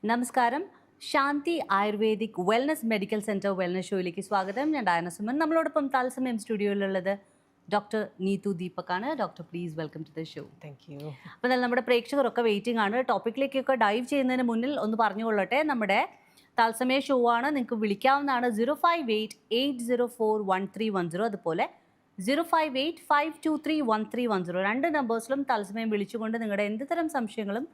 നമസ്കാരം. Shanti ayurvedic wellness medical centre wellness ഷോയിലേക്ക് സ്വാഗതം. ഞാൻ ഡയന സുമൻ. നമ്മളോടൊപ്പം തത്സമയം സ്റ്റുഡിയോയിലുള്ളത് ഡോക്ടർ നീതു ദീപക്കാണ്. Doctor please welcome to the show. Thank you. അപ്പോൾ നമ്മുടെ പ്രേക്ഷകരൊക്കെ വെയിറ്റിംഗ് ആണ്. ടോപ്പിക്കിലേക്കൊക്കെ ഡൈവ് ചെയ്യുന്നതിന് മുന്നിൽ ഒന്ന് പറഞ്ഞുകൊള്ളട്ടെ, നമ്മുടെ തത്സമയ ഷോ ആണ്. നിങ്ങൾക്ക് വിളിക്കാവുന്നതാണ് 058-804-1310, അതുപോലെ 058-523-1310. രണ്ട് നമ്പേഴ്സിലും തത്സമയം വിളിച്ചുകൊണ്ട് നിങ്ങളുടെ എന്ത് തരം സംശയങ്ങളും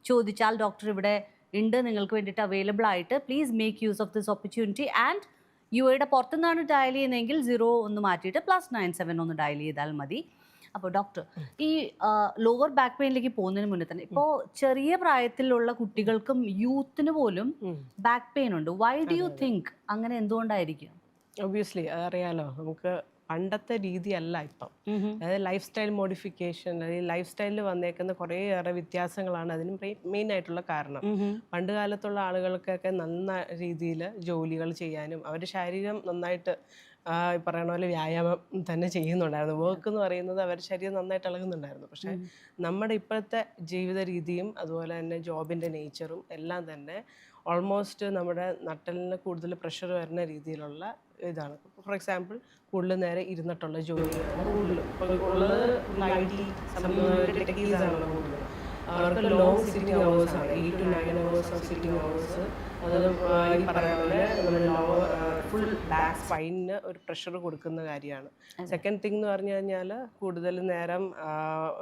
ചോദിച്ചാൽ ഡോക്ടർ ഇവിടെ ഉണ്ട് നിങ്ങൾക്ക് വേണ്ടിയിട്ട് അവൈലബിൾ ആയിട്ട്. Please make use of this opportunity. And യുടെ പുറത്തുനിന്നാണ് ഡയൽ ചെയ്യുന്നതെങ്കിൽ 0 ഒന്ന് മാറ്റിയിട്ട് +97 ഒന്ന് ഡയൽ ചെയ്താൽ മതി. അപ്പോൾ ഡോക്ടർ, ഈ ലോവർ ബാക്ക് പെയിനിലേക്ക് പോകുന്നതിന് മുന്നേ തന്നെ ഇപ്പോൾ ചെറിയ പ്രായത്തിലുള്ള കുട്ടികൾക്കും യൂത്തിന് പോലും ബാക്ക് പെയിൻ ഉണ്ട്. വൈ ഡു യു തിങ്ക് അങ്ങനെ എന്തുകൊണ്ടായിരിക്കും? ഒബ്വിയസ്ലി അതറിയാലോ, നമുക്ക് പണ്ടത്തെ രീതിയല്ല ഇപ്പം. അതായത് ലൈഫ് സ്റ്റൈൽ മോഡിഫിക്കേഷൻ, അല്ലെങ്കിൽ ലൈഫ് സ്റ്റൈലിൽ വന്നേക്കുന്ന കുറേയേറെ വ്യത്യാസങ്ങളാണ് അതിന് മെയിൻ ആയിട്ടുള്ള കാരണം. പണ്ട് കാലത്തുള്ള ആളുകൾക്കൊക്കെ നന്നായ രീതിയിൽ ജോലികൾ ചെയ്യാനും അവരുടെ ശരീരം നന്നായിട്ട് പറയണ പോലെ വ്യായാമം തന്നെ ചെയ്യുന്നുണ്ടായിരുന്നു. വർക്ക് എന്ന് പറയുന്നത് അവരുടെ ശരീരം നന്നായിട്ട് ഇളകുന്നുണ്ടായിരുന്നു. പക്ഷേ നമ്മുടെ ഇപ്പോഴത്തെ ജീവിത രീതിയും അതുപോലെ തന്നെ ജോബിൻ്റെ നേച്ചറും എല്ലാം തന്നെ ഓൾമോസ്റ്റ് നമ്മുടെ നട്ടലിന് കൂടുതൽ പ്രഷർ വരുന്ന രീതിയിലുള്ള ഇതാണ്. ഫോർ എക്സാമ്പിൾ, കൂടുതൽ നേരം ഇരുന്നിട്ടുള്ള ജോലിയാണ് കൂടുതലും ഉള്ളത്. അവർക്ക് ലോങ് സിറ്റിംഗ് അവേഴ്സ് ആണ്, 8 to 9 hours of sitting hours. അത് ഈ പറയുന്ന പോലെ നമ്മുടെ ഫുൾ ബാക്ക് സ്പൈനിന് ഒരു പ്രഷർ കൊടുക്കുന്ന കാര്യമാണ്. സെക്കൻഡ് തിങ് എന്ന് പറഞ്ഞു കഴിഞ്ഞാൽ കൂടുതൽ നേരം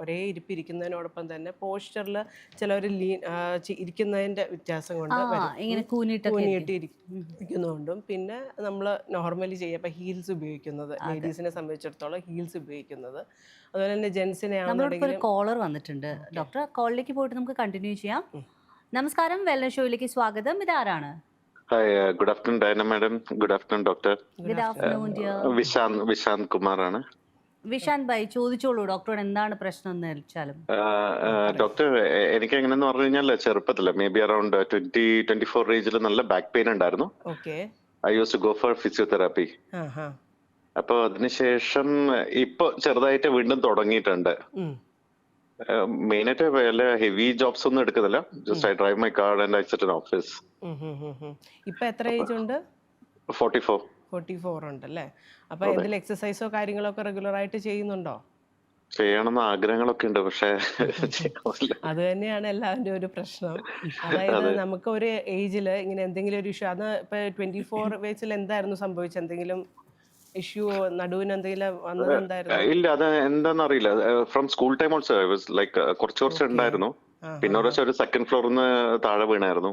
ഒരേ ഇരിപ്പിരിക്കുന്നതിനോടൊപ്പം തന്നെ പോസ്ചറിൽ ചിലവർ ഇരിക്കുന്നതിൻ്റെ വ്യത്യാസം കൊണ്ട് കൂനിയിട്ട് ഇരിക്കുന്നതുകൊണ്ടും, പിന്നെ നമ്മൾ നോർമലി ചെയ്യുക ഇപ്പോൾ ഹീൽസ് ഉപയോഗിക്കുന്നത്, ലേഡീസിനെ സംബന്ധിച്ചിടത്തോളം ഹീൽസ് ഉപയോഗിക്കുന്നത്, അതുപോലെ തന്നെ ജെൻസിനെ ആണെന്നുണ്ടെങ്കിൽ. കോളർ വന്നിട്ടുണ്ട് ഡോക്ടർ, കോളിലേക്ക് പോയിട്ട് നമുക്ക് കണ്ടിന്യൂ ചെയ്യാം. നമസ്കാരം, വെൽനസ് ഷോയിലേക്ക് സ്വാഗതം. ഇതാരാണ്? Hi, good afternoon Diana madam. Good afternoon doctor. Good afternoon dear. Vishanth കുമാറാണ്. വിശാന്ത് ഭായി, ചോദിച്ചോളൂ ഡോക്ടറോട് എന്താണ് പ്രശ്നം എന്ന് വെച്ചാലും. ഡോക്ടർ, എനിക്ക് എങ്ങനെയെന്ന് പറഞ്ഞു കഴിഞ്ഞാൽ ചെറുപ്പത്തില് മേ ബി അറൌണ്ട് 20-24 ഏജിൽ നല്ല ബാക്ക് പെയിൻ ഉണ്ടായിരുന്നു. I use to go for physiotherapy. അപ്പൊ അതിനുശേഷം ഇപ്പൊ ചെറുതായിട്ട് വീണ്ടും തുടങ്ങിയിട്ടുണ്ട്. മെയിനായിട്ട് വല്ല ഹെവി ജോബ്സ് ഒന്നും എടുക്കുന്നില്ല. Just I drive my car and I sit in office. ഇപ്പൊ എത്ര ഏജ് ഉണ്ട്? 44 ഉണ്ടല്ലേ. അപ്പൊ എന്തെങ്കിലും എക്സസൈസോ കാര്യങ്ങളോ ഒക്കെ റെഗുലർ ആയിട്ട് ചെയ്യുന്നുണ്ടോ? ചെയ്യണമെന്ന് ആഗ്രഹങ്ങളൊക്കെ ഉണ്ട്, പക്ഷേ അത് തന്നെയാണ് എല്ലാവരുടെയും ഒരു പ്രശ്നം. അതായത് നമുക്ക് ഒരു ഏജില് ഇങ്ങനെ എന്തെങ്കിലും ഒരു ഇഷ്യൂ, അത് ഇപ്പൊ 24 വയസ്സിൽ എന്തായിരുന്നു സംഭവിച്ചത്? എന്തെങ്കിലും ഇഷ്യൂ, നടുവിന് എന്തെങ്കിലും വന്നത് എന്തായിരുന്നു? ഇല്ല, അത് എന്താണെന്ന് അറിയില്ല. From school time also I was like കുറച്ച് ഉണ്ടായിരുന്നു. പിന്നെ ഒരു സെക്കൻഡ് ഫ്ലോറിൽ നിന്ന് താഴെ വീണായിരുന്നു.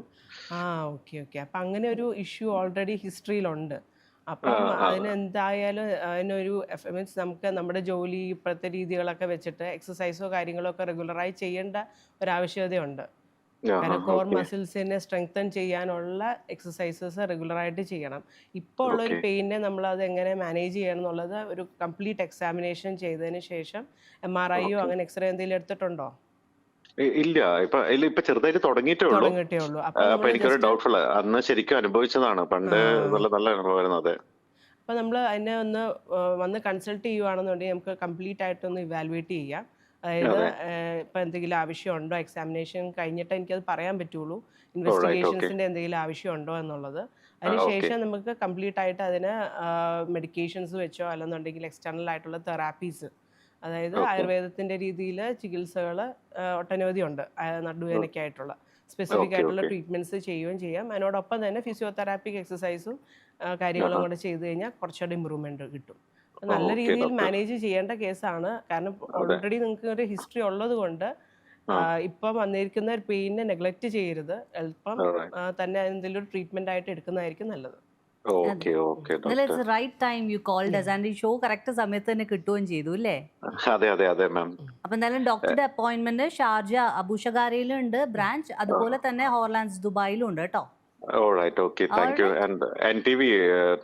ഓക്കെ. അപ്പൊ അങ്ങനെ ഒരു ഇഷ്യൂ ഓൾറെഡി ഹിസ്റ്ററിയിലുണ്ട്. അപ്പം അതിനെന്തായാലും അതിനൊരു മീൻസ് നമുക്ക് നമ്മുടെ ജോലി ഇപ്പോഴത്തെ രീതികളൊക്കെ വെച്ചിട്ട് എക്സസൈസോ കാര്യങ്ങളോ ഒക്കെ റെഗുലറായി ചെയ്യേണ്ട ഒരാവശ്യകതയുണ്ട്. കാരണം കോർ മസിൽസിനെ സ്ട്രെങ്തൻ ചെയ്യാനുള്ള എക്സസൈസസ് റെഗുലറായിട്ട് ചെയ്യണം. ഇപ്പോൾ ഉള്ള ഒരു പെയിനെ നമ്മൾ അത് എങ്ങനെ മാനേജ് ചെയ്യണം എന്നുള്ളത് ഒരു കംപ്ലീറ്റ് എക്സാമിനേഷൻ ചെയ്തതിന് ശേഷം MRIയോ അങ്ങനെ എക്സ്റേ എന്തെങ്കിലും എടുത്തിട്ടുണ്ടോ? ഇല്ല, ഇപ്പൊ ചെറുതായിട്ട് തുടങ്ങിയിട്ടേ ഉള്ളൂ. അപ്പൊ എനിക്കൊരു ഡൗട്ട്ഫുൾ, അന്ന് ശരിക്കും അനുഭവിച്ചതാണ്. പണ്ട് നല്ല അനുഭവമായിരുന്നു. അതെ. അപ്പൊ നമ്മൾ അതിനെ വന്ന് കൺസൾട്ട് ചെയ്യുവാണെന്നുണ്ടെങ്കിൽ നമുക്ക് കംപ്ലീറ്റ് ആയിട്ടൊന്ന് ഇവാലുവേറ്റ് ചെയ്യാം. അതായത് ഇപ്പം എന്തെങ്കിലും ആവശ്യമുണ്ടോ, എക്സാമിനേഷൻ കഴിഞ്ഞിട്ട് എനിക്കത് പറയാൻ പറ്റുള്ളൂ, ഇൻവെസ്റ്റിഗേഷൻസിൻ്റെ എന്തെങ്കിലും ആവശ്യമുണ്ടോ എന്നുള്ളത്. അതിനുശേഷം നമുക്ക് കംപ്ലീറ്റ് ആയിട്ട് അതിന് മെഡിക്കേഷൻസ് വെച്ചോ അല്ലെന്നുണ്ടെങ്കിൽ എക്സ്റ്റേണൽ ആയിട്ടുള്ള തെറാപ്പീസ്, അതായത് ആയുർവേദത്തിൻ്റെ രീതിയിൽ ചികിത്സകൾ ഒട്ടനവധി ഉണ്ട്. നടുവേദനയ്ക്കായിട്ടുള്ള സ്പെസിഫിക് ആയിട്ടുള്ള ട്രീറ്റ്മെൻറ്റ്സ് ചെയ്യുകയും ചെയ്യാം. അതിനോടൊപ്പം തന്നെ ഫിസിയോതെറാപ്പിക് എക്സസൈസും കാര്യങ്ങളും കൂടെ ചെയ്ത് കഴിഞ്ഞാൽ കുറച്ചുകൂടെ ഇമ്പ്രൂവ്മെൻറ്റ് കിട്ടും. നല്ല രീതിയിൽ മാനേജ് ചെയ്യേണ്ട കേസാണ്. കാരണം ഓൾറെഡി നിങ്ങൾക്ക് ഒരു ഹിസ്റ്ററി ഉള്ളത് കൊണ്ട് ഇപ്പം വന്നിരിക്കുന്ന ഒരു പെയിനെ നെഗ്ലക്റ്റ് ചെയ്യരുത്. എളുപ്പം തന്നെ എന്തെങ്കിലും ഒരു ട്രീറ്റ്മെന്റ് ആയിട്ട് എടുക്കുന്നതായിരിക്കും നല്ലത്. ഷോ കറക്റ്റ് സമയത്ത് തന്നെ കിട്ടുകയും ചെയ്തു അല്ലേ? അപ്പൊ എന്തായാലും ഡോക്ടറുടെ അപ്പോയിന്റ്മെന്റ് ഷാർജ അബുഷഗാരയിലുണ്ട് ബ്രാഞ്ച്, അതുപോലെ തന്നെ ഹോർലാൻഡ്സ് ദുബായിലും ഉണ്ട് കേട്ടോ. Alright, okay, thank you. And NTV,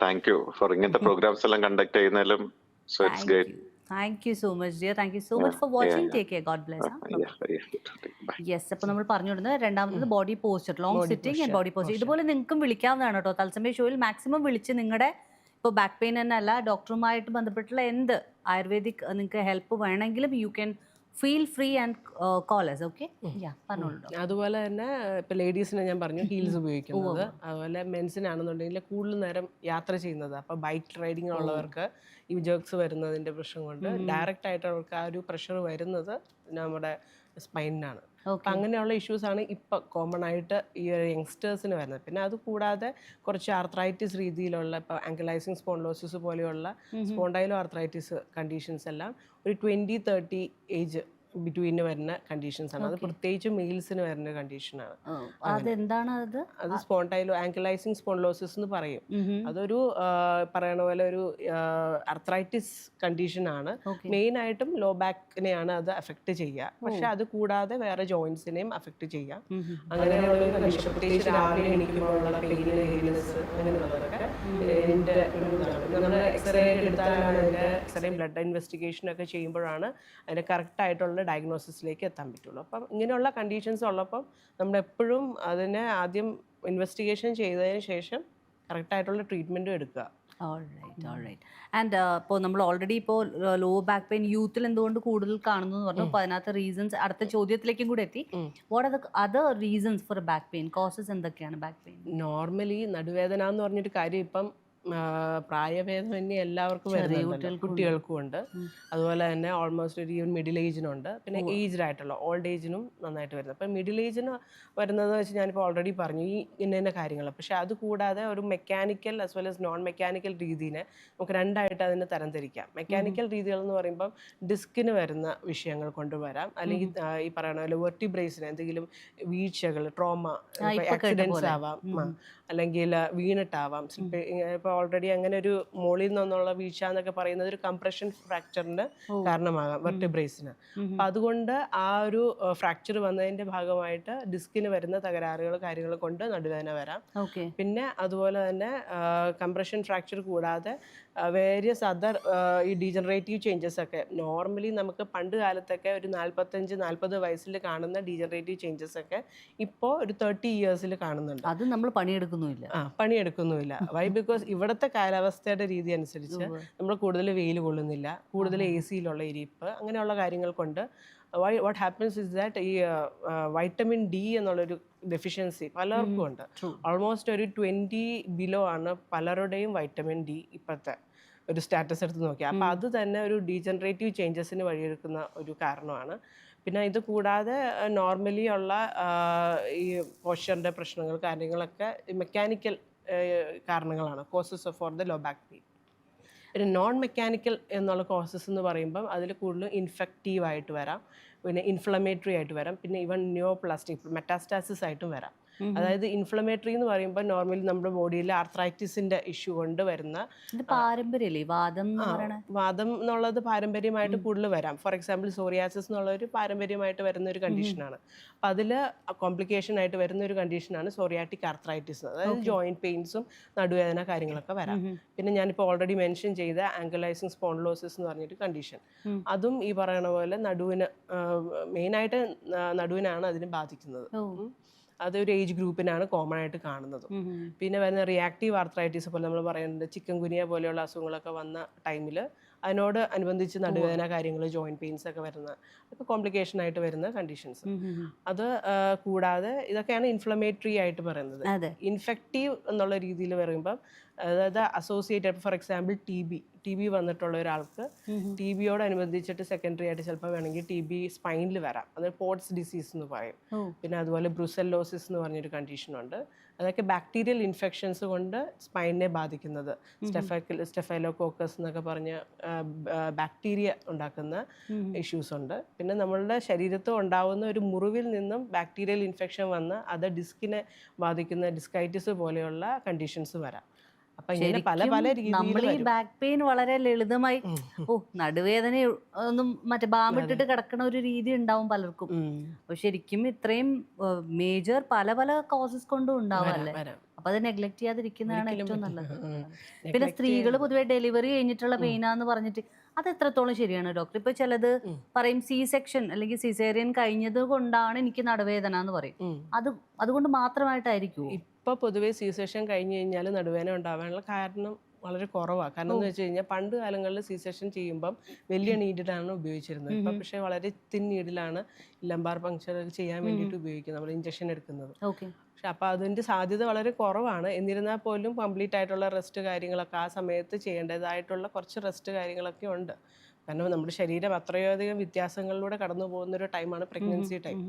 thank you for ഇങ്ങനത്തെ പ്രോഗ്രാംസ് എല്ലാം കണ്ടക്ട് ചെയ്യുന്നതിലും. So it's great. Thank you so much, dear. Thank you so much for watching. Take care. God bless. Yes, അപ്പോൾ നമ്മൾ പറഞ്ഞുകൊടുക്കുന്നത് രണ്ടാമത്തത് body posture, long sitting and body posture. ഇതുപോലെ നിങ്ങൾക്കും വിളിക്കാവുന്നതാണ് കേട്ടോ. തത്സമയ ഷോയിൽ മാക്സിമം വിളിച്ച് നിങ്ങളുടെ ഇപ്പോൾ ബാക്ക് പെയിൻ തന്നെ അല്ല, ഡോക്ടറുമായിട്ട് ബന്ധപ്പെട്ടുള്ള എന്ത് ആയുർവേദിക് നിങ്ങൾക്ക് ഹെൽപ്പ് വേണമെങ്കിലും you can feel free and call us, okay? പറഞ്ഞോളൂ ഡോക്ടർ. അതുപോലെ തന്നെ ഇപ്പൊ ലേഡീസിനെ ഞാൻ പറഞ്ഞു ഹീൽസ് ഉപയോഗിക്കുന്നത്, അതുപോലെ മെൻസിനാണെന്നുണ്ടെങ്കിൽ കൂടുതൽ നേരം യാത്ര ചെയ്യുന്നത്, അപ്പൊ ബൈക്ക് റൈഡിംഗ് ഉള്ളവർക്ക് ഈ ജേർക്സ് വരുന്നതിന്റെ പ്രശ്നം കൊണ്ട് ഡയറക്റ്റ് ആയിട്ട് അവർക്ക് ആ ഒരു പ്രഷർ വരുന്നത് നമ്മുടെ സ്പൈനിനാണ്. അപ്പം അങ്ങനെയുള്ള ഇഷ്യൂസാണ് ഇപ്പം കോമൺ ആയിട്ട് ഈ യങ്സ്റ്റേഴ്സിന് വരുന്നത്. പിന്നെ അത് കൂടാതെ കുറച്ച് ആർത്രൈറ്റിസ് രീതിയിലുള്ള ഇപ്പോൾ ആങ്കലൈസിങ് സ്പോണ്ടിലോസിസ് പോലെയുള്ള സ്പോണ്ടൈലോ ആർത്രൈറ്റിസ് കണ്ടീഷൻസ് എല്ലാം ഒരു 20-30 ഏജ് ബിറ്റ്വീന് വരുന്ന കണ്ടീഷൻസ് ആണ്. അത് പ്രത്യേകിച്ച് മെയിൽസിന് വരുന്ന കണ്ടീഷനാണ്. അതെന്താണ് അത്? അത് സ്പോണ്ടൈലോ ആങ്കലൈസിങ് സ്പോണ്ടിലോസിസ് എന്ന് പറയും. അതൊരു പറയണ പോലെ ഒരു ആർത്രൈറ്റിസ് കണ്ടീഷനാണ്. മെയിൻ ആയിട്ടും ലോ ബാക്കിനെയാണ് അത് അഫക്റ്റ് ചെയ്യുക. പക്ഷെ അത് കൂടാതെ വേറെ ജോയിന്റ്സിനെയും അഫക്റ്റ് ചെയ്യാം. അങ്ങനെയുള്ള ഒരു കണ്ടീഷൻ, പ്രത്യേകിച്ച് രാവിലെ എണീക്കുമ്പോഴുള്ള പെയിൻ, ഹെവിനെസ് അങ്ങനെയുള്ളതൊക്കെ ഇതിന്റെ ഒരു ഇതാണ്. നമ്മൾ എക്സ്റേ എടുത്താലാണ് അതിന്റെ എക്സ്റേ ബ്ലഡ് ഇൻവെസ്റ്റിഗേഷൻ ഒക്കെ ചെയ്യുമ്പോഴാണ് അതിന്റെ കറക്റ്റ് ആയിട്ടുള്ള ഡയഗ്നോസിസിലേക്ക് എത്താൻ പറ്റുള്ളൂ. അപ്പം ഇങ്ങനെയുള്ള കണ്ടീഷൻസ് ഉള്ളപ്പം നമ്മൾ എപ്പോഴും അതിനെ ആദ്യം ഇൻവെസ്റ്റിഗേഷൻ ചെയ്തതിന് ശേഷം കറക്റ്റായിട്ടുള്ള ട്രീറ്റ്മെൻറ്റും എടുക്കുക. ആൻഡ് ഇപ്പോൾ നമ്മൾ ഓൾറെഡി ഇപ്പോൾ ലോ ബാക്ക് പെയിൻ യൂത്തിൽ എന്തുകൊണ്ട് കൂടുതൽ കാണുന്നു എന്ന് പറഞ്ഞു. അപ്പോൾ അതിനകത്ത് റീസൺസ് അടുത്ത ചോദ്യത്തിലേക്കും കൂടെ എത്തി. What are the other reasons for back pain? Causes എന്തൊക്കെയാണ് ബാക്ക് പെയിൻ? നോർമലി നടുവേദന എന്ന് പറഞ്ഞൊരു കാര്യം ഇപ്പം പ്രായഭേദമന്യേ എല്ലാവർക്കും വരുന്നുണ്ട്, കുട്ടികൾക്കും ഉണ്ട്, അതുപോലെ തന്നെ ഓൾമോസ്റ്റ് ഒരു ഈവൻ മിഡിൽ ഏജിനുണ്ട്, പിന്നെ ഏജ്ഡ് ആയിട്ടുള്ള ഓൾഡ് ഏജിനും നന്നായിട്ട് വരുന്നത്. അപ്പം മിഡിൽ ഏജിന് വരുന്നതെന്ന് വെച്ചാൽ ഞാനിപ്പോൾ ഓൾറെഡി പറഞ്ഞു ഈ ഇന്ന കാര്യങ്ങൾ. പക്ഷേ അത് കൂടാതെ ഒരു mechanical as well as non mechanical രീതിനെ നമുക്ക് രണ്ടായിട്ട് അതിനെ തരംതിരിക്കാം. മെക്കാനിക്കൽ രീതികൾ എന്ന് പറയുമ്പം ഡിസ്കിന് വരുന്ന വിഷയങ്ങൾ കൊണ്ടുവരാം, അല്ലെങ്കിൽ ഈ പറയുന്ന പോലെ വെർട്ടിബ്രേസിന് എന്തെങ്കിലും വീഴ്ചകൾ, ട്രോമ, ആക്സിഡൻസ് ആവാം, അല്ലെങ്കിൽ വീണിട്ടാവാം. ഇപ്പോൾ ഓൾറെഡി അങ്ങനെ ഒരു മോളിൽ നിന്നുള്ള വീഴ്ച എന്നൊക്കെ പറയുന്നത് ഒരു കംപ്രഷൻ ഫ്രാക്ചറിന് കാരണമാകാം വെർട്ടിബ്രേസിന്. അപ്പം അതുകൊണ്ട് ആ ഒരു ഫ്രാക്ചർ വന്നതിന്റെ ഭാഗമായിട്ട് ഡിസ്കിന് വരുന്ന തകരാറുകൾ കാര്യങ്ങൾ കൊണ്ട് നടുവേദന വരാം. പിന്നെ അതുപോലെ തന്നെ കംപ്രഷൻ ഫ്രാക്ചർ കൂടാതെ വേരിയസ് അതർ ഈ ഡീജനറേറ്റീവ് ചേഞ്ചസ് ഒക്കെ നോർമലി നമുക്ക് പണ്ട് കാലത്തൊക്കെ ഒരു 45-40 വയസ്സിൽ കാണുന്ന ഡീജനറേറ്റീവ് ചേഞ്ചസ് ഒക്കെ ഇപ്പോൾ ഒരു 30 ഇയേഴ്സിൽ കാണുന്നുണ്ട്. അത് നമ്മൾ പണിയെടുക്കുന്നുമില്ല. വൈ? ബിക്കോസ് ഇവിടുത്തെ കാലാവസ്ഥയുടെ രീതി അനുസരിച്ച് നമ്മൾ കൂടുതൽ വെയിൽ കൊള്ളുന്നില്ല, കൂടുതൽ AC-യിലുള്ള ഇരിപ്പ്, അങ്ങനെയുള്ള കാര്യങ്ങൾ കൊണ്ട് വാട്ട് ഹാപ്പൻസ് ഇസ് ദാറ്റ് ഈ വൈറ്റമിൻ ഡി എന്നുള്ളൊരു ഡെഫിഷ്യൻസി പലർക്കും ഉണ്ട്. ഓൾമോസ്റ്റ് ഒരു 20 ബിലോ ആണ് പലരുടെയും വൈറ്റമിൻ ഡി ഇപ്പോഴത്തെ ഒരു സ്റ്റാറ്റസ് എടുത്ത് നോക്കിയാൽ. അപ്പോൾ അത് തന്നെ ഒരു ഡീജനറേറ്റീവ് ചേഞ്ചസിന് വഴിയൊരുക്കുന്ന ഒരു കാരണമാണ്. പിന്നെ ഇത് കൂടാതെ നോർമലി ഉള്ള ഈ പോസ്ചറിൻ്റെ പ്രശ്നങ്ങൾ കാര്യങ്ങളൊക്കെ മെക്കാനിക്കൽ കാരണങ്ങളാണ്, causes for the low back pain. പിന്നെ നോൺ മെക്കാനിക്കൽ എന്നുള്ള കോസസ് എന്ന് പറയുമ്പം അതിൽ കൂടുതലും ഇൻഫെക്റ്റീവായിട്ട് വരാം, പിന്നെ ഇൻഫ്ലമേറ്ററി ആയിട്ട് വരാം, പിന്നെ ഈവൻ ന്യൂപ്ലാസ്റ്റിക് മെറ്റാസ്റ്റാസിസ് ആയിട്ടും വരാം. അതായത് ഇൻഫ്ലമേറ്ററി എന്ന് പറയുമ്പോൾ നോർമലി നമ്മുടെ ബോഡിയിൽ ആർത്രൈറ്റിസിന്റെ ഇഷ്യൂ കൊണ്ട് വരുന്ന വാദം എന്നുള്ളത് പാരമ്പര്യമായിട്ട് കൂടുതൽ വരാം. ഫോർ എക്സാമ്പിൾ സോറിയാസിസ് എന്നുള്ള ഒരു പാരമ്പര്യമായിട്ട് വരുന്ന ഒരു കണ്ടീഷനാണ്. അപ്പം അതിൽ കോംപ്ലിക്കേഷൻ ആയിട്ട് വരുന്ന ഒരു കണ്ടീഷനാണ് സോറിയാറ്റിക് ആർത്രൈറ്റിസ്. അതായത് ജോയിന്റ് പെയിൻസും നടുവേദന കാര്യങ്ങളൊക്കെ വരാം. പിന്നെ ഞാനിപ്പോൾ ഓൾറെഡി മെൻഷൻ ചെയ്ത ആങ്കലൈസിങ് സ്പോണ്ടിലോസിസ് എന്ന് പറഞ്ഞൊരു കണ്ടീഷൻ, അതും ഈ പറയുന്ന പോലെ നടുവിന് മെയിനായിട്ട് നടുവിനാണ് അതിന് ബാധിക്കുന്നത്. അതൊരു ഏജ് ഗ്രൂപ്പിനാണ് കോമൺ ആയിട്ട് കാണുന്നത്. പിന്നെ വരുന്ന റിയാക്റ്റീവ് ആർത്രൈറ്റിസ് പോലെ നമ്മൾ പറയുന്നുണ്ട്, ചിക്കൻ ഗുനിയ പോലെയുള്ള അസുഖങ്ങളൊക്കെ വന്ന ടൈമിൽ അതിനോട് അനുബന്ധിച്ച് നടുവേദന കാര്യങ്ങൾ, ജോയിന്റ് പെയിൻസ് ഒക്കെ വരുന്ന ഒക്കെ കോംപ്ലിക്കേഷൻ ആയിട്ട് വരുന്ന കണ്ടീഷൻസ്. അത് കൂടാതെ ഇതൊക്കെയാണ് ഇൻഫ്ലമേറ്ററി ആയിട്ട് പറയുന്നത്. ഇൻഫെക്റ്റീവ് എന്നുള്ള രീതിയിൽ പറയുമ്പം അതായത് associated, for example T B വന്നിട്ടുള്ള ഒരാൾക്ക് ടി ബിയോടനുബന്ധിച്ചിട്ട് സെക്കൻഡറി ആയിട്ട് ചിലപ്പോൾ വേണമെങ്കിൽ ടി ബി സ്പൈനിൽ വരാം, അത് പോട്ട്സ് ഡിസീസ് എന്ന് പറയും. പിന്നെ അതുപോലെ ബ്രുസെല്ലോസിസ് എന്ന് പറഞ്ഞൊരു കണ്ടീഷനുണ്ട്. അതൊക്കെ ബാക്ടീരിയൽ ഇൻഫെക്ഷൻസ് കൊണ്ട് സ്പൈനിനെ ബാധിക്കുന്നത്. സ്റ്റെഫൈലോകോക്കസ് എന്നൊക്കെ പറഞ്ഞ് ബാക്ടീരിയ ഉണ്ടാക്കുന്ന ഇഷ്യൂസ് ഉണ്ട്. പിന്നെ നമ്മളുടെ ശരീരത്തിൽ ഉണ്ടാവുന്ന ഒരു മുറിവിൽ നിന്നും ബാക്ടീരിയൽ ഇൻഫെക്ഷൻ വന്ന് അത് ഡിസ്കിനെ ബാധിക്കുന്ന ഡിസ്കൈറ്റിസ് പോലെയുള്ള കണ്ടീഷൻസ് വരാം. നമ്മൾ ഈ ബാക്ക് പെയിൻ വളരെ ലളിതമായി നടുവേദന ഒന്നും മറ്റേ ബാമിട്ടിട്ട് കിടക്കണ ഒരു രീതി ഉണ്ടാവും പലർക്കും. അപ്പൊ ശരിക്കും ഇത്രയും മേജർ പല പല കോസസ് കൊണ്ടും ഉണ്ടാവാല്ലേ. അപ്പൊ അത് നെഗ്ലക്ട് ചെയ്യാതിരിക്കുന്നതാണ് ഏറ്റവും നല്ലത്. പിന്നെ സ്ത്രീകൾ പൊതുവെ ഡെലിവറി കഴിഞ്ഞിട്ടുള്ള പെയിനാന്ന് പറഞ്ഞിട്ട് അത് എത്രത്തോളം ശരിയാണ് ഡോക്ടർ? ഇപ്പൊ ചിലത് പറയും C-സെക്ഷൻ അല്ലെങ്കിൽ സിസേറിയൻ കഴിഞ്ഞത് കൊണ്ടാണ് എനിക്ക് നടുവേദന എന്ന് പറയും. അതുകൊണ്ട് മാത്രമായിട്ടായിരിക്കും ഇപ്പോൾ പൊതുവേ C-സെക്ഷൻ കഴിഞ്ഞ് കഴിഞ്ഞാൽ നടുവേദന ഉണ്ടാവാനുള്ള കാരണം വളരെ കുറവാണ്. കാരണം എന്ന് വെച്ച് കഴിഞ്ഞാൽ പണ്ട് കാലങ്ങളിൽ സി സെക്ഷൻ ചെയ്യുമ്പം വലിയ നീഡിലാണ് ഉപയോഗിച്ചിരുന്നത്. ഇപ്പം പക്ഷേ വളരെ തിൻ നീഡിലാണ് ലംബാർ പങ്ക്ചർ ചെയ്യാൻ വേണ്ടിയിട്ട് ഉപയോഗിക്കുന്നത്, നമ്മൾ ഇഞ്ചക്ഷൻ എടുക്കുന്നത്. പക്ഷെ അപ്പോൾ അതിൻ്റെ സാധ്യത വളരെ കുറവാണ്. എന്നിരുന്നാൽ പോലും കംപ്ലീറ്റ് ആയിട്ടുള്ള റെസ്റ്റ് കാര്യങ്ങളൊക്കെ ആ സമയത്ത് ചെയ്യേണ്ടതായിട്ടുള്ള കുറച്ച് റെസ്റ്റ് കാര്യങ്ങളൊക്കെ ഉണ്ട്. കാരണം നമ്മുടെ ശരീരം അത്രയധികം വ്യത്യാസങ്ങളിലൂടെ കടന്നു പോകുന്നൊരു ടൈമാണ് പ്രഗ്നൻസി ടൈം.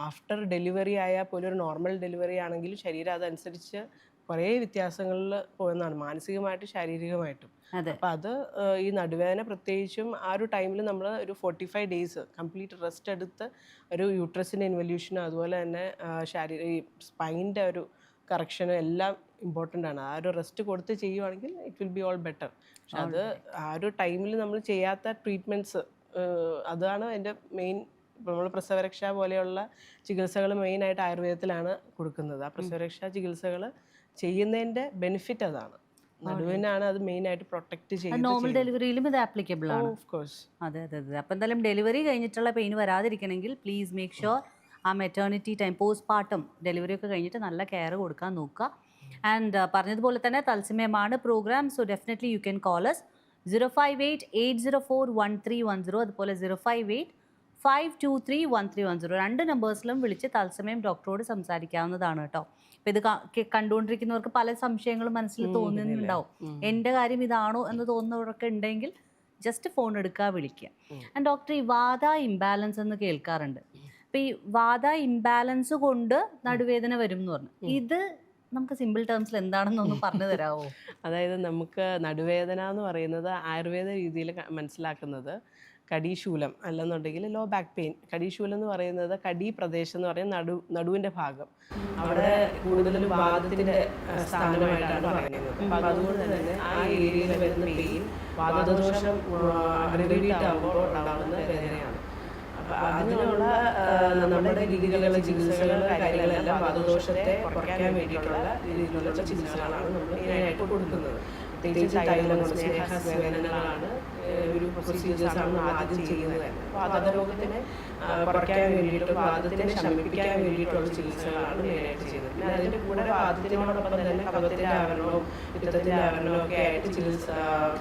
ആഫ്റ്റർ ഡെലിവറി ആയാൽ പോലും ഒരു നോർമൽ ഡെലിവറി ആണെങ്കിലും ശരീരം അതനുസരിച്ച് കുറേ വ്യത്യാസങ്ങളിൽ പോകുന്നതാണ്, മാനസികമായിട്ടും ശാരീരികമായിട്ടും. അപ്പം അത് ഈ നടുവേദന പ്രത്യേകിച്ചും ആ ഒരു ടൈമിൽ നമ്മൾ ഒരു 45 days കംപ്ലീറ്റ് റെസ്റ്റ് എടുത്ത് ഒരു യൂട്രസിൻ്റെ ഇൻവല്യൂഷനും അതുപോലെ തന്നെ ഈ സ്പൈൻ്റെ ഒരു കറക്ഷനും എല്ലാം ഇമ്പോർട്ടൻ്റ് ആണ്. ആ ഒരു റെസ്റ്റ് കൊടുത്ത് ചെയ്യുവാണെങ്കിൽ it will be all better. പക്ഷെ അത് ആ ഒരു ടൈമിൽ നമ്മൾ ചെയ്യാത്ത ട്രീറ്റ്മെൻറ്റ്സ്, അതാണ് എൻ്റെ മെയിൻ. ഇപ്പോൾ നമ്മൾ പ്രസവരക്ഷ പോലെയുള്ള ചികിത്സകൾ മെയിനായിട്ട് ആയുർവേദത്തിലാണ് കൊടുക്കുന്നത്. ആ പ്രസവരക്ഷാ ചികിത്സകൾ ചെയ്യുന്നതിൻ്റെ ബെനിഫിറ്റ് അതാണ്. നടുവിനാണ് അത് മെയിനായിട്ട് പ്രൊട്ടക്ട് ചെയ്യുന്നത്. നോർമൽ ഡെലിവറിയിലും ഇത് ആപ്ലിക്കബിൾ ആണ്. Of course. അതെ. അപ്പം എന്തായാലും ഡെലിവറി കഴിഞ്ഞിട്ടുള്ള പെയിൻ വരാതിരിക്കണമെങ്കിൽ പ്ലീസ് മേക്ക് ഷുവർ ആ maternity time, post partum delivery ഒക്കെ കഴിഞ്ഞിട്ട് നല്ല കെയർ കൊടുക്കാൻ നോക്കുക. ആൻഡ് പറഞ്ഞതുപോലെ തന്നെ തത്സമയമാണ് programme. So definitely you can call us 058-804-1310, അതുപോലെ 058-523-1310. 2 നമ്പേഴ്സിലും വിളിച്ച് തത്സമയം ഡോക്ടറോട് സംസാരിക്കാവുന്നതാണ് കേട്ടോ. അപ്പം ഇത് കണ്ടുകൊണ്ടിരിക്കുന്നവർക്ക് പല സംശയങ്ങളും മനസ്സിൽ തോന്നുന്നുണ്ടാവും. എൻ്റെ കാര്യം ഇതാണോ എന്ന് തോന്നുന്നവരൊക്കെ ഉണ്ടെങ്കിൽ ജസ്റ്റ് ഫോൺ എടുക്കുക, വിളിക്കുക. ആൻഡ് ഡോക്ടർ, ഈ വാത ഇംബാലൻസ് എന്ന് കേൾക്കാറുണ്ട്. അപ്പം ഈ വാത ഇംബാലൻസ് കൊണ്ട് നടുവേദന വരും എന്ന് പറഞ്ഞു, ഇത് നമുക്ക് സിമ്പിൾ ടേംസിൽ എന്താണെന്നൊന്ന് പറഞ്ഞു തരാമോ? അതായത് നമുക്ക് നടുവേദന എന്ന് പറയുന്നത് ആയുർവേദ രീതിയിൽ മനസ്സിലാക്കുന്നത് കടീശൂലം അല്ലെന്നുണ്ടെങ്കിൽ ലോ ബാക്ക് പെയിൻ. കടീശൂലം എന്ന് പറയുന്നത് കടി പ്രദേശം എന്ന് പറയുന്നത് നടുവിൻ്റെ ഭാഗം. അവിടെ കൂടുതലും വാദത്തിൻ്റെ സ്ഥാനമായിട്ടാണ് പറയുന്നത്. അപ്പം അതുകൊണ്ട് തന്നെ ആ ഏരിയയിൽ വരുന്ന പെയിൻ വാദദോഷം അഗ്രവേറ്റ് ആകുമ്പോൾ ഉണ്ടാകുന്ന വേദനയാണ്. അപ്പം അതിനുള്ള നമ്മുടെ രീതികളുള്ള ചികിത്സകൾ കാര്യങ്ങളെല്ലാം വാദദോഷത്തെ കുറയ്ക്കാൻ വേണ്ടിയിട്ടുള്ള രീതിയിലുള്ള ചികിത്സകളാണ് നമ്മൾ മെയിനായിട്ട് കൊടുക്കുന്നത്. പ്രത്യേകിച്ച് തൈലം, സ്നേഹസ്വേദനകളാണ് ഒരു പ്രൊസീജിയേഴ്സാണ് ആദ്യം ചെയ്യുന്നത്. വാതരോഗത്തിനെ കുറയ്ക്കാൻ വേണ്ടിയിട്ടും വാദത്തിനെ ശമിപ്പിക്കാൻ വേണ്ടിയിട്ടുള്ള ചികിത്സകളാണ് മെയിനായിട്ട് ചെയ്യുന്നത്. പിന്നെ അതിൻ്റെ കൂടെ വാദത്തിനോടൊപ്പം തന്നെ കഫത്തിൻ്റെ ആവരണവും പിത്തത്തിൻ്റെ ആവരണവും ഒക്കെ ആയിട്ട് ചികിത്സ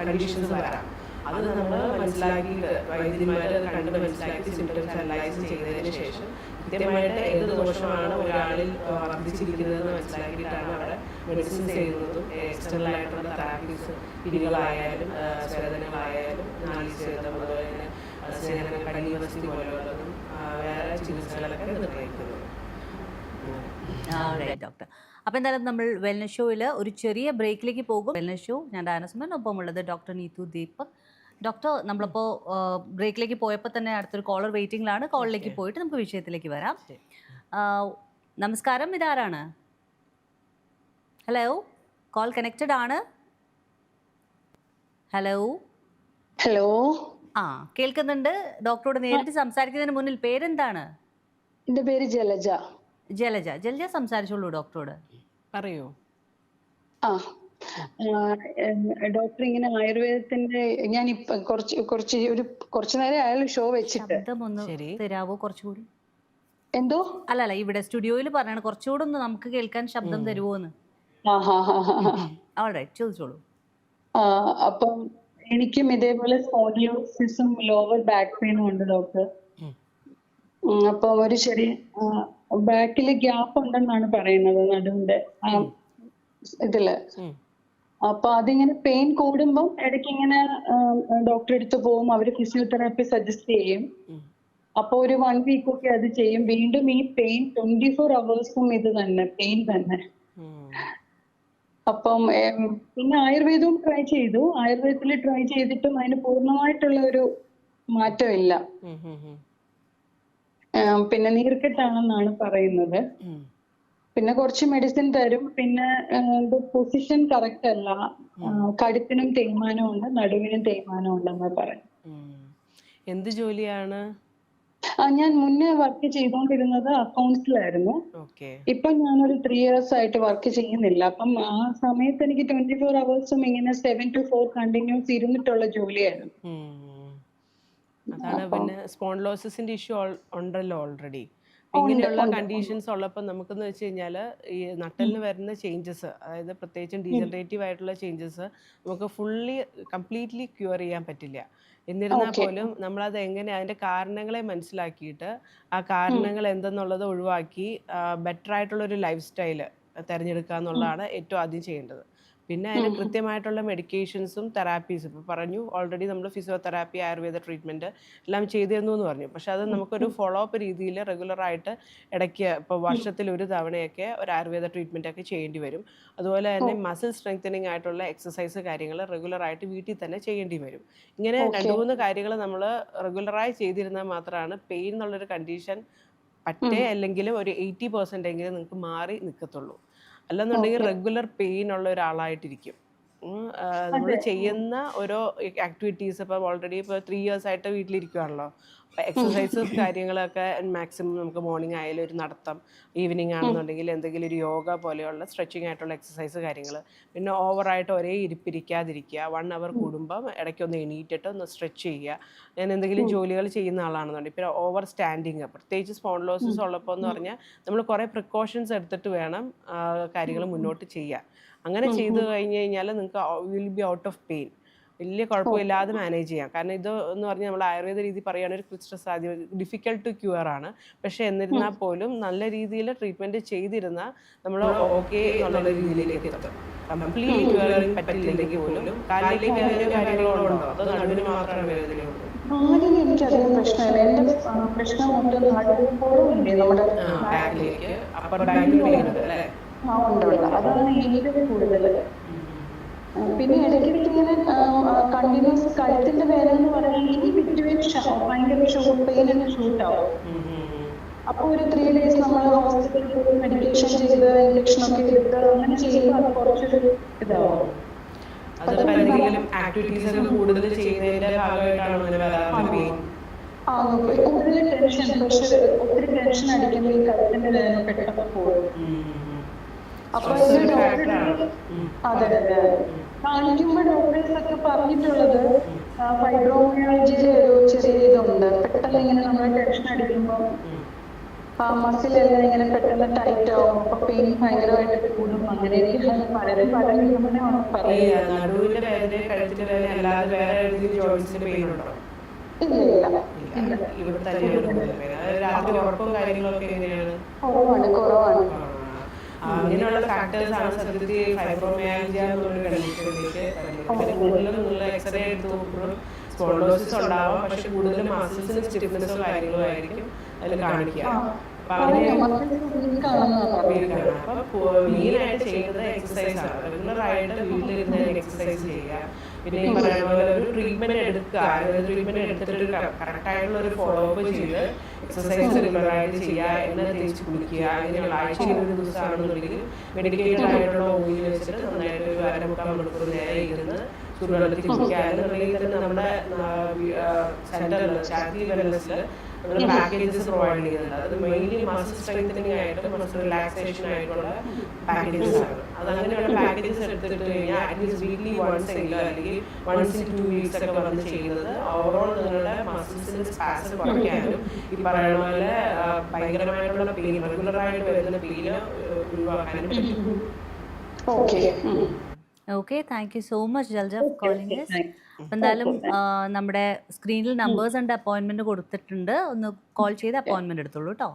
കണ്ടീഷൻസ് വരാം. അത് നമ്മൾ മനസ്സിലാക്കി വൈദ്യന്മാർ അത് കണ്ട് മനസ്സിലാക്കി സിംറ്റംസ് അനലൈസ് ചെയ്തതിന് ശേഷം കൃത്യമായിട്ട് ഏത് ദോഷമാണ് ഒരാളിൽ വർദ്ധിച്ചിരിക്കുന്നതെന്ന് മനസ്സിലാക്കിയിട്ടാണ് അവിടെ മെഡിസിൻസ് ചെയ്യുന്നതും എക്സ്റ്റേണൽ ആയിട്ടുള്ള തെറാപ്പീസ്, പിരികളായാലും സ്വേദനകളായാലും നാളിസ്വേദം, അതുപോലെ തന്നെ കടിവസ്തി പോലെയുള്ളതും വേറെ ചികിത്സകളൊക്കെ നിർണ്ണയിക്കുന്നത്. ഡോക്ടർ, അപ്പോൾ എന്തായാലും നമ്മൾ വെൽനസ് ഷോയിൽ ഒരു ചെറിയ ബ്രേക്കിലേക്ക് പോകും. വെൽനസ് ഷോ, ഞാൻ ഡയനസുമൻ, ഒപ്പമുള്ളത് ഡോക്ടർ നീതു ദീപക്. ഡോക്ടർ, നമ്മളിപ്പോൾ ബ്രേക്കിലേക്ക് പോയപ്പോൾ തന്നെ അടുത്തൊരു കോളർ വെയിറ്റിംഗിലാണ്. കോളിലേക്ക് പോയിട്ട് നമുക്ക് വിഷയത്തിലേക്ക് വരാം. നമസ്കാരം, ഇതാരാണ്? ഹലോ, കോൾ കണക്റ്റഡ് ആണ്. ഹലോ ഹലോ, കേൾക്കുന്നുണ്ട്. ഡോക്ടറോട് നേരിട്ട് സംസാരിക്കുന്നതിന് മുന്നിൽ പേരെന്താണ്? എന്റെ പേര് ജലജ. ജലജ സംസാരിച്ചോളൂ ഡോക്ടറോട്. പറയൂ. ഡോക്ടർ, ഇങ്ങനെ ആയുർവേദത്തിന്റെ ഞാൻ കുറച്ച് നേരം അയാൾ ഷോ വെച്ചിട്ട് തരാവോ കുറച്ചുകൂടി? എന്തോ അല്ല ഇവിടെ സ്റ്റുഡിയോയിൽ പറയണം, കുറച്ചുകൂടെ ഒന്ന് നമുക്ക് കേൾക്കാൻ ശബ്ദം തരുമോന്ന്. ചോദിച്ചോളൂ. അപ്പം എനിക്കും ഇതേപോലെ സ്പോണ്ടിലോസിസും ലോവർ ബാക്ക് പെയിനും ഉണ്ട് ഡോക്ടർ. അപ്പൊ ഒരു ചെറിയ ബാക്കില് ഗ്യാപ്പ് ഉണ്ടെന്നാണ് പറയുന്നത് നടുവിന്റെ ഇതില്. അപ്പൊ അതിങ്ങനെ പെയിൻ കൂടുമ്പം ഇടയ്ക്ക് ഇങ്ങനെ ഡോക്ടറെ അടുത്ത് പോകും, അവര് ഫിസിയോതെറാപ്പി സജസ്റ്റ് ചെയ്യും. അപ്പൊ ഒരു 1 week ഒക്കെ അത് ചെയ്യും. വീണ്ടും ഈ പെയിൻ 24 hours ഇത് തന്നെ പെയിൻ തന്നെ. അപ്പം പിന്നെ ആയുർവേദവും ട്രൈ ചെയ്തു. ആയുർവേദത്തിൽ ട്രൈ ചെയ്തിട്ടും അതിന് പൂർണ്ണമായിട്ടുള്ള ഒരു മാറ്റമില്ല. പിന്നെ നീർക്കെട്ടാണെന്നാണ് പറയുന്നത്. പിന്നെ കുറച്ച് മെഡിസിൻ തരും. പിന്നെ പൊസിഷൻ കറക്റ്റ് അല്ല, കഴുത്തിനും തേയ്മാനം ഉണ്ട്, നടുവിനും തേയ്മാനം ഉണ്ടെന്ന് പറയും. എന്ത് ജോലിയാണ്? ഞാൻ മുന്നേ വർക്ക് ചെയ്തുകൊണ്ടിരുന്നത് അക്കൗണ്ട്സിലായിരുന്നു. ഇപ്പൊ ഞാനൊരു 3 years ആയിട്ട് വർക്ക് ചെയ്യുന്നില്ല. അപ്പം ആ സമയത്ത് എനിക്ക് 24 hours ഇങ്ങനെ 7 to 4 കണ്ടിന്യൂസ് ഇരുന്നിട്ടുള്ള ജോലിയായിരുന്നു. അതാണ്. പിന്നെ സ്പോണ്ടിലോസിസിന്റെ ഇഷ്യൂ ഉണ്ടല്ലോ ഓൾറെഡി. ഇങ്ങനെയുള്ള കണ്ടീഷൻസ് ഉള്ളപ്പോൾ നമുക്കെന്ന് വെച്ച് കഴിഞ്ഞാൽ ഈ നട്ടലിന് വരുന്ന ചേഞ്ചസ്, അതായത് പ്രത്യേകിച്ചും ഡീജനറേറ്റീവ് ആയിട്ടുള്ള ചേഞ്ചസ് നമുക്ക് കംപ്ലീറ്റ്ലി ക്യൂർ ചെയ്യാൻ പറ്റില്ല. എന്നിരുന്നാൽ പോലും നമ്മളത് എങ്ങനെ അതിൻ്റെ കാരണങ്ങളെ മനസ്സിലാക്കിയിട്ട് ആ കാരണങ്ങൾ എന്തെന്നുള്ളത് ഒഴിവാക്കി ബെറ്റർ ആയിട്ടുള്ളൊരു ലൈഫ് സ്റ്റൈല് തിരഞ്ഞെടുക്കുക എന്നുള്ളതാണ് ഏറ്റവും ആദ്യം ചെയ്യേണ്ടത്. പിന്നെ അതിന് കൃത്യമായിട്ടുള്ള മെഡിക്കേഷൻസും തെറാപ്പീസും ഇപ്പോൾ പറഞ്ഞു, ഓൾറെഡി നമ്മൾ ഫിസിയോതെറാപ്പി, ആയുർവേദ ട്രീറ്റ്മെൻറ്റ് എല്ലാം ചെയ്തിരുന്നു എന്ന് പറഞ്ഞു. പക്ഷെ അത് നമുക്കൊരു ഫോളോ അപ്പ് രീതിയിൽ റെഗുലറായിട്ട് ഇടയ്ക്ക് ഇപ്പോൾ വർഷത്തിൽ ഒരു തവണയൊക്കെ ഒരു ആയുർവേദ ട്രീറ്റ്മെൻ്റ് ഒക്കെ ചെയ്യേണ്ടി വരും. അതുപോലെ തന്നെ മസിൽ സ്ട്രെങ്തനിങ് ആയിട്ടുള്ള എക്സസൈസ് കാര്യങ്ങൾ റെഗുലറായിട്ട് വീട്ടിൽ തന്നെ ചെയ്യേണ്ടി വരും. ഇങ്ങനെ 2-3 കാര്യങ്ങൾ നമ്മൾ റെഗുലറായി ചെയ്തിരുന്നാൽ മാത്രമാണ് പെയിൻ എന്നുള്ളൊരു കണ്ടീഷൻ പറ്റേ അല്ലെങ്കിൽ ഒരു 80% എങ്കിലും നിങ്ങൾക്ക് മാറി നിൽക്കത്തുള്ളൂ. അല്ലെന്നുണ്ടെങ്കിൽ റെഗുലർ പെയിൻ ഉള്ള ഒരാളായിട്ടിരിക്കും. നമ്മൾ ചെയ്യുന്ന ഓരോ ആക്ടിവിറ്റീസ് ഇപ്പോൾ ഓൾറെഡി ഇപ്പോൾ 3 years ആയിട്ട് വീട്ടിലിരിക്കുകയാണല്ലോ. അപ്പോൾ എക്സസൈസസ് കാര്യങ്ങളൊക്കെ മാക്സിമം നമുക്ക് മോർണിംഗ് ആയാലും ഒരു നടത്തം, ഈവനിങ് ആണെന്നുണ്ടെങ്കിൽ എന്തെങ്കിലും ഒരു യോഗ പോലെയുള്ള സ്ട്രെച്ചിങ് ആയിട്ടുള്ള എക്സസൈസ് കാര്യങ്ങൾ. പിന്നെ ഓവറായിട്ട് ഒരേ ഇരിപ്പിരിക്കാതിരിക്കുക. 1 hour കൂടുമ്പം ഇടയ്ക്കൊന്ന് എണീറ്റിട്ട് ഒന്ന് സ്ട്രെച്ച് ചെയ്യുക. ഞാൻ എന്തെങ്കിലും ജോലികൾ ചെയ്യുന്ന ആളാണെന്നുണ്ടെങ്കിൽ പിന്നെ ഓവർ സ്റ്റാൻഡിങ്, പ്രത്യേകിച്ച് സ്പോണ്ടിലോസിസ് ഉള്ളപ്പോൾ എന്ന് പറഞ്ഞാൽ നമ്മൾ കുറേ പ്രിക്കോഷൻസ് എടുത്തിട്ട് വേണം കാര്യങ്ങൾ മുന്നോട്ട് ചെയ്യാൻ. അങ്ങനെ ചെയ്ത് കഴിഞ്ഞ് കഴിഞ്ഞാൽ നിങ്ങൾക്ക് will be out of pain. വലിയ കുഴപ്പമില്ലാതെ മാനേജ് ചെയ്യാം. കാരണം ഇത് എന്ന് പറഞ്ഞാൽ നമ്മൾ ആയുർവേദ രീതി പറയുകയാണെങ്കിൽ ഒരു ക്ലിസ്റ്റർ സാധ്യത ഡിഫിക്കൽട്ട് ടു ക്യൂർ ആണ്. പക്ഷെ എന്നിരുന്നാൽ പോലും നല്ല രീതിയിൽ ട്രീറ്റ്മെൻറ്റ് ചെയ്തിരുന്നാൽ നമ്മൾ ഓക്കെ എന്നുള്ള രീതിയിലേക്ക് എത്തും. കംപ്ലീറ്റ് ക്യൂറിങ് പറ്റില്ലെങ്കിൽ പോലും കാലിലേക്ക് വേറെ കാര്യങ്ങളുണ്ടോ അതോ നടുവിന് മാത്രമാണ് വേദനയുള്ളൂ? ആദ്യം എനിക്കധികം പ്രശ്നമില്ല. എന്റെ പ്രശ്നം നടുവിന്റെ നമ്മുടെ ബാക്കിലേക്ക് അപ്പർ ബാക്കിൽ പെയിൻ ഉണ്ട് അല്ലേ? ഉണ്ട്. അതാണ് ഏറ്റവും കൂടുതൽ. പിന്നെ ഇടയ്ക്കിടയ്ക്ക് ഇങ്ങനെ കണ്ടിന്യൂസ് കഴുത്തിന്റെ വേദന എന്ന് പറയുന്നത് ഈ ബിറ്റ്വീൻ ഭയങ്കര പെയിൻ ഒക്കെ ഷൂട്ടാവും. അപ്പൊ ഒരു 3 days നമ്മൾ ഹോസ്പിറ്റലിൽ പോയി മെഡിക്കേഷൻ ചെയ്ത് ഇഞ്ചക്ഷൻ ഒക്കെ എടുത്ത് അങ്ങനെ ചെയ്യുമ്പോൾ അത് കുറച്ചൊരു ഇതാവും. കൂടുതൽ ചെയ്യുന്നതിന്റെ ഭാഗമായിട്ടാണ് കൂടുതൽ ടെൻഷൻ, പക്ഷെ ഒത്തിരി ടെൻഷൻ അടിക്കുമ്പോൾ ഈ കഴുത്തിന്റെ വേദന പെട്ടെന്ന് പോകും. അപ്പൊ അതെ അതെ കാണിക്കുമ്പോൾ ഡോക്ടേഴ്സ് ഒക്കെ പറഞ്ഞിട്ടുള്ളത് ഫൈബ്രോമയാൾജിയുടെ ഒരു ചെറിയ ഇതുണ്ട്. പെട്ടെന്ന് ഇങ്ങനെ നമ്മൾ ടെൻഷൻ അടിക്കുമ്പോൾ മസിലെല്ലാം ഇങ്ങനെ പെട്ടെന്ന് ടൈറ്റ് ആവും. അപ്പൊ പെയിൻ ഭയങ്കരമായിട്ട് കൂടും. അങ്ങനെ പലരും പലരും പറയുന്നത്. കുറവാണ് കുറവാണ്. അങ്ങനെയുള്ള ഫാക്ടേഴ്സ് ആണ് സത്യത്തിൽ ഫൈബ്രോമയാൽജിയ എന്നുള്ള കണ്ടീഷനിലേക്ക് വരുന്നത്. കൂടുതലുള്ള എക്സ്റേ എടുത്ത് നോക്കുമ്പോൾ സ്പോണ്ടിലോസിസ് ഉണ്ടാവാം, പക്ഷെ കൂടുതലും മസിൽസിന് സ്റ്റിഫ്നെസ്സോ കാര്യങ്ങളോ ആയിരിക്കും അതിൽ കാണിക്കുക. അപ്പം മെയിനായിട്ട് ചെയ്യുന്നത് എക്സസൈസ് ആണ്. റെഗുലറായിട്ട് വീട്ടിലിരുന്ന് എക്സസൈസ് ചെയ്യുക. പിന്നെ ഈ പറയുന്ന പോലെ ഒരു ട്രീറ്റ്മെന്റ് എടുക്കുക. ട്രീറ്റ്മെന്റ് എടുത്തിട്ട് കറക്റ്റായിട്ടുള്ള ഒരു ഫോളോ അപ്പ് ചെയ്ത് എക്സസൈസ് റെഗുലറായിട്ട് ചെയ്യുക, എണ്ണ തേച്ച് കുളിക്കുക. അങ്ങനെയുള്ള ആഴ്ചയിൽ ഒരു ദിവസമാണെന്നുണ്ടെങ്കിൽ മെഡിക്കേറ്റഡ് ആയിട്ടുള്ള ഓയിൽ വെച്ചിട്ട് നന്നായിട്ട് ഒരു 1-3 മണിക്കൂർ നേരെ ഇരുന്ന് ചൂടുവെള്ളത്തിൽ കുളിക്കുക. എന്നുണ്ടെങ്കിൽ തന്നെ നമ്മുടെ സെന്ററിൽ ശാക്തി വെൽനെസ്സിൽ നമ്മൾ പാക്കേജസ് പ്രൊവൈഡ് ചെയ്യുന്നുണ്ട്. അത് മെയിൻലി മസിൽ സ്ട്രെങ്തനിങ് ആയിട്ട് മസിൽ റിലാക്സേഷൻ ആയിട്ടുള്ള പാക്കേജസ് ആണ്. അത് അങ്ങനെയുള്ള പാക്കേജസ് എടുത്തിട്ട് കഴിഞ്ഞാൽ അറ്റ്ലീസ്റ്റ് വീക്ക്ലി വൺസ് എങ്കിലും അല്ലെങ്കിൽ once in 2 weeks ഒക്കെ വന്ന് ചെയ്യുന്നത് ഓവറോൾ നിങ്ങളുടെ മസിൽസിന്റെ സ്പാസം കുറയ്ക്കാനും ഈ പറയുന്ന പോലെ ഭയങ്കരമായിട്ടുള്ള പെയിൻ, റെഗുലറായിട്ട് വരുന്ന പെയിന് ഒഴിവാക്കാനും പറ്റും. Okay, thank you so much Jalja for calling us. അപ്പം എന്തായാലും നമ്മുടെ സ്ക്രീനിൽ നമ്പേഴ്സ് ഉണ്ട്, അപ്പോയിന്റ്മെന്റ് കൊടുത്തിട്ടുണ്ട്. ഒന്ന് കോൾ ചെയ്ത് അപ്പോയിന്റ്മെന്റ് എടുത്തോളൂ കേട്ടോ.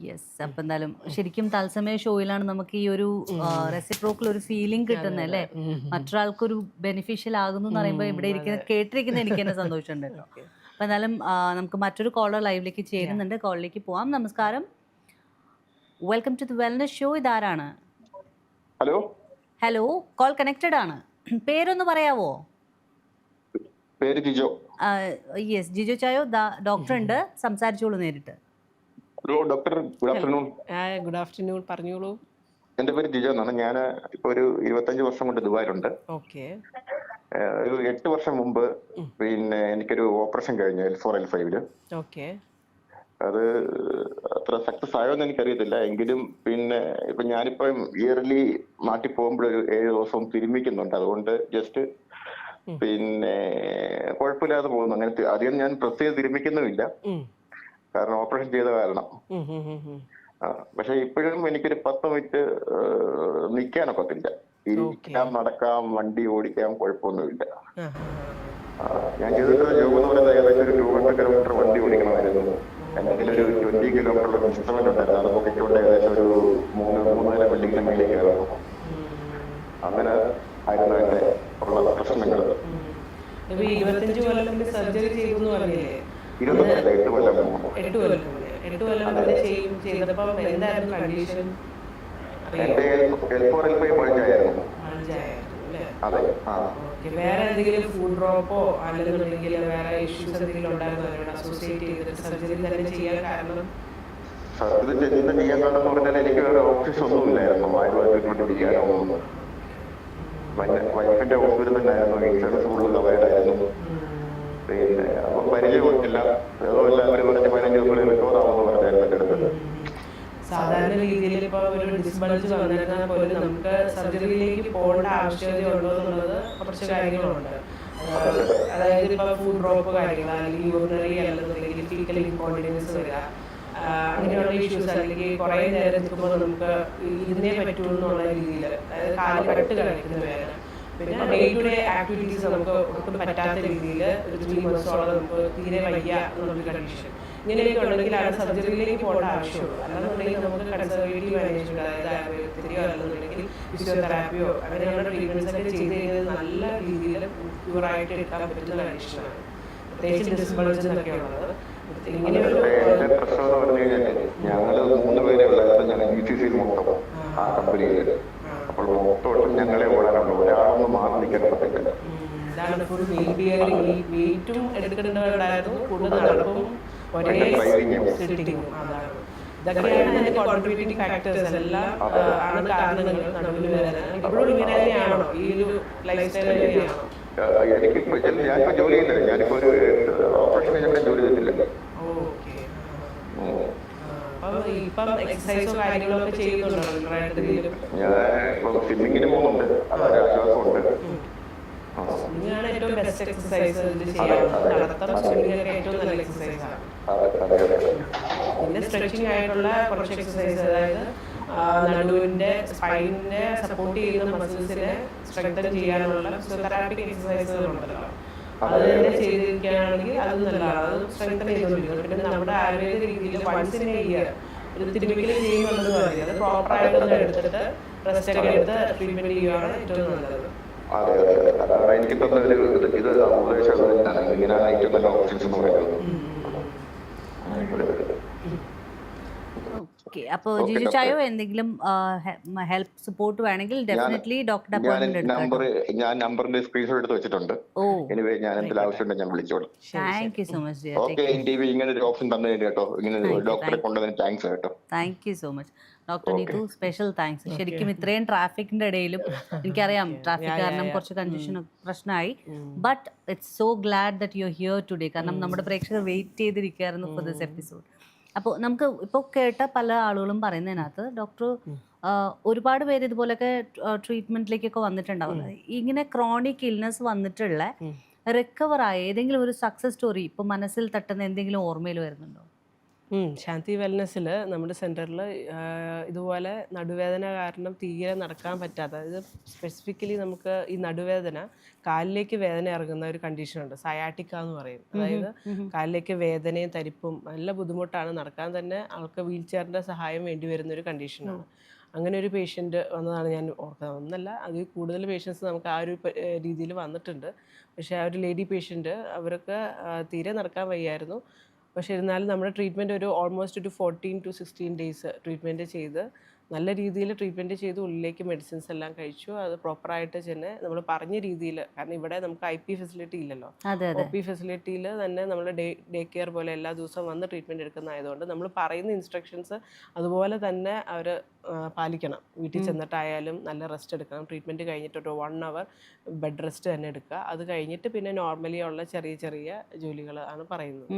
യെസ്. അപ്പം എന്തായാലും ശരിക്കും തത്സമയ ഷോയിലാണ് നമുക്ക് ഈ ഒരു റെസിപ്രോക്കൽ ഒരു ഫീലിംഗ് കിട്ടുന്നത് അല്ലേ? മറ്റൊരാൾക്കൊരു ബെനിഫിഷ്യൽ ആകുന്നു എന്ന് പറയുമ്പോൾ ഇവിടെ കേട്ടിരിക്കുന്ന എനിക്ക് തന്നെ സന്തോഷമുണ്ട് കേട്ടോ. അപ്പം എന്തായാലും നമുക്ക് മറ്റൊരു കോളർ ലൈവിലേക്ക് ചേരുന്നുണ്ട്. കോളിലേക്ക് പോവാം. നമസ്കാരം, welcome to the wellness show. ഇതാരാണ്? ഹലോ ഹലോ, കോൾ കണക്റ്റഡ് ആണ്. പേരൊന്ന് പറയാവോ? പേര് ജിജോ. യെസ്, ജിജോ ചായോ, ഡോക്ടർ ഉണ്ട്, സംസാരിച്ചോളൂ നേരിട്ട്. Hello doctor, good afternoon. Good afternoon, പറഞ്ഞോളൂ. എന്റെ പേര് ജിജോ എന്നാണ്. ഞാൻ ഇപ്പൊ ഒരു 25 വർഷം കൊണ്ട് ദുബായിലുണ്ട്. ഓക്കെ. ഒരു 8 വർഷം മുമ്പ് പിന്നെ എനിക്കൊരു ഓപ്പറേഷൻ കഴിഞ്ഞു L4 L5. ഓക്കെ. അത് അത്ര സക്സസ് ആയോന്ന് എനിക്കറിയത്തില്ല. എങ്കിലും പിന്നെ ഇപ്പൊ ഞാനിപ്പം ഇയർലി നാട്ടിൽ പോകുമ്പോഴൊരു 7 ദിവസം തിരുമ്മിക്കുന്നുണ്ട്. അതുകൊണ്ട് ജസ്റ്റ് പിന്നെ കുഴപ്പമില്ലാതെ പോകുന്നു. അങ്ങനെ അധികം ഞാൻ പ്രത്യേകം തിരുമിക്കുന്നുമില്ല, കാരണം ഓപ്പറേഷൻ ചെയ്ത കാരണം. പക്ഷെ ഇപ്പോഴും എനിക്കൊരു 10 മിനിറ്റ് നിൽക്കാനൊക്കത്തില്ല. ഇരിക്കാം, നടക്കാം, വണ്ടി ഓടിക്കാം, കുഴപ്പമൊന്നുമില്ല. ഞാൻ ചെയ്തിട്ടുള്ള ജോബ് എന്ന് പറയുന്നത് ഏകദേശം ഒരു 200 കിലോമീറ്റർ വണ്ടി ഓടിക്കണമായിരുന്നു. എന്തെങ്കിലും ഒരു 20 കിലോമീറ്റർ ഇൻസ്ട്രുമെന്റ് ഉണ്ടായിരുന്നു, അത് പൊക്കിക്കൊണ്ട് ഏകദേശം ഒരു 3 ബിൽഡിങ്ങിന്റെ മേലെ കയറുന്നു. അങ്ങനെ ആയിരുന്നു എന്റെ ഉള്ള പ്രശ്നങ്ങൾ. 25 കൊല്ലം സർജറി ചെയ്തു പറഞ്ഞില്ലേ? 8 കൊല്ലം. 8 കൊല്ലം ചെയ്തപ്പോൾ എന്തായിരുന്നു കണ്ടീഷൻ? എന്റെ L4 L5 പഴുതായിരുന്നു. അതെ. വേറെ എന്തെങ്കിലും ഫുഡ് ഡ്രോപ്പോ അല്ലെന്നുണ്ടെങ്കിൽ വേറെ ഇഷ്യൂസ് എന്തെങ്കിലും ഉണ്ടായിരുന്നോ അസോസിയേറ്റ് ചെയ്തിട്ട് സർജറി തന്നെ ചെയ്യാൻ കാരണം? സർജറി ചെയ്യാൻ കാരണം പറഞ്ഞാൽ എനിക്ക് വേറെ ഓപ്ഷൻസ് ഒന്നും ഇല്ലായിരുന്നു. ആയുർവേദത്തിലോട്ട് ചെയ്യാനോ ഒന്നും. വൈഫിന്റെ ഹോസ്പിറ്റലിൽ തന്നെയായിരുന്നു, ഇൻഷുറൻസ് ഫുള്ള് കവറേഡായിരുന്നു. പിന്നെ അപ്പൊ പരിചയമില്ല, എല്ലാവരും പറഞ്ഞ് 15 ദിവസം റിക്കവർ ആവുമെന്ന് പറഞ്ഞായിരുന്നു എൻ്റെ അടുത്ത്. സാധാരണ രീതിയിൽ ഇപ്പൊ ഒരു ഡിസ്ബൾജ് വന്നിരുന്നാൽ പോലും നമുക്ക് സർജറിയിലേക്ക് പോകേണ്ട ആവശ്യകത ഉണ്ടോ എന്നുള്ളത് കുറച്ച് കാര്യങ്ങളുണ്ട്. അതായത് ഇപ്പൊ ഫുഡ് ഡ്രോപ്പ് കാര്യങ്ങൾ, അല്ലെങ്കിൽ യൂറിനറി അല്ലെന്നുണ്ടെങ്കിൽ ഫീക്കൽ ഇൻകോണ്ടിനൻസ് വരിക, അങ്ങനെയുള്ള ഇഷ്യൂസ്, അല്ലെങ്കിൽ കുറെ നേരം നിൽക്കുമ്പോൾ നമുക്ക് ഇതിനെ പറ്റുള്ളൂ എന്നുള്ള രീതിയിൽ, അതായത് കാല് കെട്ട് കഴിക്കുന്ന വേദന, പിന്നെ ഡേ ടു ഡേ ആക്ടിവിറ്റീസ് നമുക്ക് ഒട്ടും പറ്റാത്ത രീതിയിൽ ഒരു 3 months നമുക്ക് തീരെ വയ്യ എന്നുള്ളൊരു കണ്ടീഷൻ. ഇങ്ങനെയൊക്കെ ഉണ്ടെങ്കിൽ ആ സർജറിയിലേക്ക് പോകേണ്ട ആവശ്യമുള്ളൂ. അല്ലാന്നുണ്ടെങ്കിൽ നമുക്ക് കൺസർവേറ്റീവ് മാനേജ്മെന്റ്, അതായത് ആയുർവേദത്തിൻ്റെയോ അല്ലെന്നുണ്ടെങ്കിൽ ഫിസിയോതെറാപ്പിയോ അങ്ങനെയുള്ള ട്രീറ്റ്മെന്റ്സ് ഒക്കെ ചെയ്ത് കഴിഞ്ഞാൽ നല്ല രീതിയിൽ ക്യൂറായിട്ട് എടുക്കാൻ പറ്റുന്ന കണ്ടീഷനാണ്, പ്രത്യേകിച്ച് ഡിസ്ബൾജ് എന്നൊക്കെ ഉള്ളത്. ഇങ്ങനെയൊരു പ്രശ്നം എന്ന് പറഞ്ഞു കഴിഞ്ഞാൽ ഞങ്ങള് 3 പേരെ ഉള്ളായിരുന്നു. ഞങ്ങൾ GCC മൊത്തം ആ കമ്പനിയിൽ. അപ്പോൾ മൊത്തം ഞങ്ങളെ ഓടാനുള്ളൂ, ഒരാളൊന്നും മാറി നിൽക്കാൻ പറ്റില്ല. ഇതാണ് ഫുൾ വെയിറ്റും എടുക്കേണ്ടതായിരുന്നു, കൂടുതൽ നടപ്പും ഒരേ സിറ്റിങ്ങും. അതാണ് ഇതൊക്കെയാണ് അതിന്റെ കോൺട്രിബ്യൂട്ടിംഗ് ഫാക്ടേഴ്സ്. എല്ലാം ആണ് കാരണങ്ങൾ നടുവിന് വേദന. ഇപ്പോഴും ഇങ്ങനെ തന്നെയാണോ? ഈ ഒരു ലൈഫ് സ്റ്റൈൽ തന്നെയാണോ? എനിക്കിപ്പോ ഞാനിപ്പോ ജോലി ചെയ്യുന്നില്ല, ഞാനിപ്പോ ഒരു ഓപ്പറേഷൻ കഴിഞ്ഞ ജോലി ചെയ്തിട്ടില്ല. ഓക്കെ. ഇപ്പം എക്സസൈസോ കാര്യങ്ങളോ ഒക്കെ ചെയ്യുന്നുണ്ടോ? ഞാൻ ഇപ്പൊ സ്വിമ്മിങ്ങിന് പോകുന്നുണ്ട്, അതൊരു ആശ്വാസമുണ്ട്. സ്വിമ്മിങ്ങാണ് ഏറ്റവും ബെസ്റ്റ് എക്സസൈസ്. നടത്തം സ്വിമ്മിങ്ങൊക്കെ ഏറ്റവും നല്ല എക്സസൈസാണ്. പിന്നെ സ്ട്രെച്ചിങ് ആയിട്ടുള്ള കുറച്ച് എക്സസൈസ്, അതായത് നടുവിന്റെ സ്പൈനിനെ സപ്പോർട്ട് ചെയ്യുന്ന മസിൽസിനെ സ്ട്രെങ്തൻ ചെയ്യാനുള്ള ഫിസിയോതെറാപ്പിക് എക്സസൈസുകളുണ്ടല്ലോ, അത് തന്നെ ചെയ്തിരിക്കുകയാണെങ്കിൽ അത് നല്ലതാണ്. അത് സ്ട്രെങ്തൻ ചെയ്തുകൊണ്ടിരിക്കുന്നത്. പിന്നെ നമ്മുടെ ആയുർവേദ രീതിയിൽ വൺസ് ഇൻ എ ഇയർ ഒരു തിരുമിക്കൽ ചെയ്യുന്നുണ്ടെന്ന് പറയും, അത് പ്രോപ്പറായിട്ടൊന്ന് എടുത്തിട്ട് റെസ്റ്റ് ഒക്കെ എടുത്ത് ട്രീറ്റ്മെന്റ് ചെയ്യുകയാണ് ഏറ്റവും നല്ലത്. അതെ അതെ, അതാണ് എനിക്ക് തന്നൊരു ഇത് ഉപദേശം. ഇങ്ങനെയാണ് ഏറ്റവും നല്ല ഓപ്ഷൻസ് എന്ന് പറയുന്നത്. ഓക്കെ. അപ്പോൾ ജിജു ചായോ എന്തെങ്കിലും ഹെൽപ്പ് സപ്പോർട്ട് വേണമെങ്കിൽ ഡെഫിനറ്റ്ലി ഡോക്ടറുടെ അപ്പോയിന്റ്മെന്റ് എടുക്കാം. ഞാൻ നമ്പറിന്റെ സ്ക്രീൻഷോട്ട് എടുത്ത് വെച്ചിട്ടുണ്ട്. എനിവേ ഞാൻ എന്തെങ്കിലും ആവശ്യമുണ്ടെങ്കിൽ ഞാൻ വിളിച്ചോളാം. Thank you so much dear. Okay, TV ഇങ്ങനെ ഒരു ഓപ്ഷൻ തന്നതിന് കേട്ടോ, ഇങ്ങനെ ഒരു ഡോക്ടറെ കൊണ്ടുവന്നതിന് താങ്ക്സ് കേട്ടോ. Thank you so much doctor Neethu, special thanks. ശരിക്കും ഇത്രയും ട്രാഫിക്കിന്റെ ഇടയിലും, എനിക്കറിയാം ട്രാഫിക് കാരണം കുറച്ച് കൺജഷൻ പ്രശ്നമായി, but it's so GLAAD that you are here today. കാരണം നമ്മുടെ പ്രേക്ഷകർ വെയിറ്റ് ചെയ്തിരിക്കുകയായിരുന്നു ഫോർ ദിസ് എപ്പിസോഡ്. അപ്പോൾ നമുക്ക് ഇപ്പോൾ കേട്ട പല ആളുകളും പറയുന്നതിനകത്ത് ഡോക്ടർ ഒരുപാട് പേര് ഇതുപോലൊക്കെ ട്രീറ്റ്മെന്റിലേക്കൊക്കെ വന്നിട്ടുണ്ടാവും. ഇങ്ങനെ ക്രോണിക് ഇൽനെസ് വന്നിട്ടുള്ള റിക്കവർ ആയ ഏതെങ്കിലും ഒരു സക്സസ് സ്റ്റോറി ഇപ്പോൾ മനസ്സിൽ തട്ടുന്ന എന്തെങ്കിലും ഓർമ്മയിൽ വരുന്നുണ്ടോ? ശാന്തി വെൽനെസ്സിൽ നമ്മുടെ സെൻറ്ററിൽ ഇതുപോലെ നടുവേദന കാരണം തീരെ നടക്കാൻ പറ്റാത്ത, അതായത് സ്പെസിഫിക്കലി നമുക്ക് ഈ നടുവേദന കാലിലേക്ക് വേദന ഇറങ്ങുന്ന ഒരു കണ്ടീഷനുണ്ട്, സയാറ്റിക്ക എന്ന് പറയും. അതായത് കാലിലേക്ക് വേദനയും തരിപ്പും നല്ല ബുദ്ധിമുട്ടാണ്, നടക്കാൻ തന്നെ ആൾക്ക് വീൽ ചെയറിൻ്റെ സഹായം വേണ്ടി വരുന്ന ഒരു കണ്ടീഷനാണ്. അങ്ങനെ ഒരു പേഷ്യൻ്റ് വന്നതാണ് ഞാൻ ഓർക്കുന്നത്. ഒന്നല്ല, അതിൽ കൂടുതൽ പേഷ്യൻസ് നമുക്ക് ആ ഒരു രീതിയിൽ വന്നിട്ടുണ്ട്. പക്ഷേ ആ ഒരു ലേഡി പേഷ്യൻ്റ് അവർക്ക് തീരെ നടക്കാൻ വയ്യായിരുന്നു. പക്ഷേ എന്നാലും നമ്മുടെ ട്രീറ്റ്മെൻറ്റ് ഒരു ഓൾമോസ്റ്റ് ഒരു 14 to 16 days ട്രീറ്റ്മെൻറ്റ് ചെയ്ത് നല്ല രീതിയിൽ ട്രീറ്റ്മെൻറ്റ് ചെയ്ത് ഉള്ളിലേക്ക് മെഡിസിൻസ് എല്ലാം കഴിച്ചു. അത് പ്രോപ്പറായിട്ട് തന്നെ നമ്മൾ പറഞ്ഞ രീതിയിൽ, കാരണം ഇവിടെ നമുക്ക് IP ഫെസിലിറ്റി ഇല്ലല്ലോ, OP ഫെസിലിറ്റിയിൽ തന്നെ നമ്മൾ ഡേ കെയർ പോലെ എല്ലാ ദിവസവും വന്ന് ട്രീറ്റ്മെൻറ്റ് എടുക്കുന്നതായതുകൊണ്ട് നമ്മൾ പറയുന്ന ഇൻസ്ട്രക്ഷൻസ് അതുപോലെ തന്നെ അവർ പാലിക്കണം. വീട്ടിൽ ചെന്നിട്ടായാലും നല്ല റെസ്റ്റ് എടുക്കണം. ട്രീറ്റ്മെൻറ്റ് കഴിഞ്ഞിട്ട് ഒരു 1 hour ബെഡ് റെസ്റ്റ് തന്നെ എടുക്കുക. അത് കഴിഞ്ഞിട്ട് പിന്നെ നോർമലി ഉള്ള ചെറിയ ചെറിയ ജോലികൾ ആണ് പറയുന്നത്.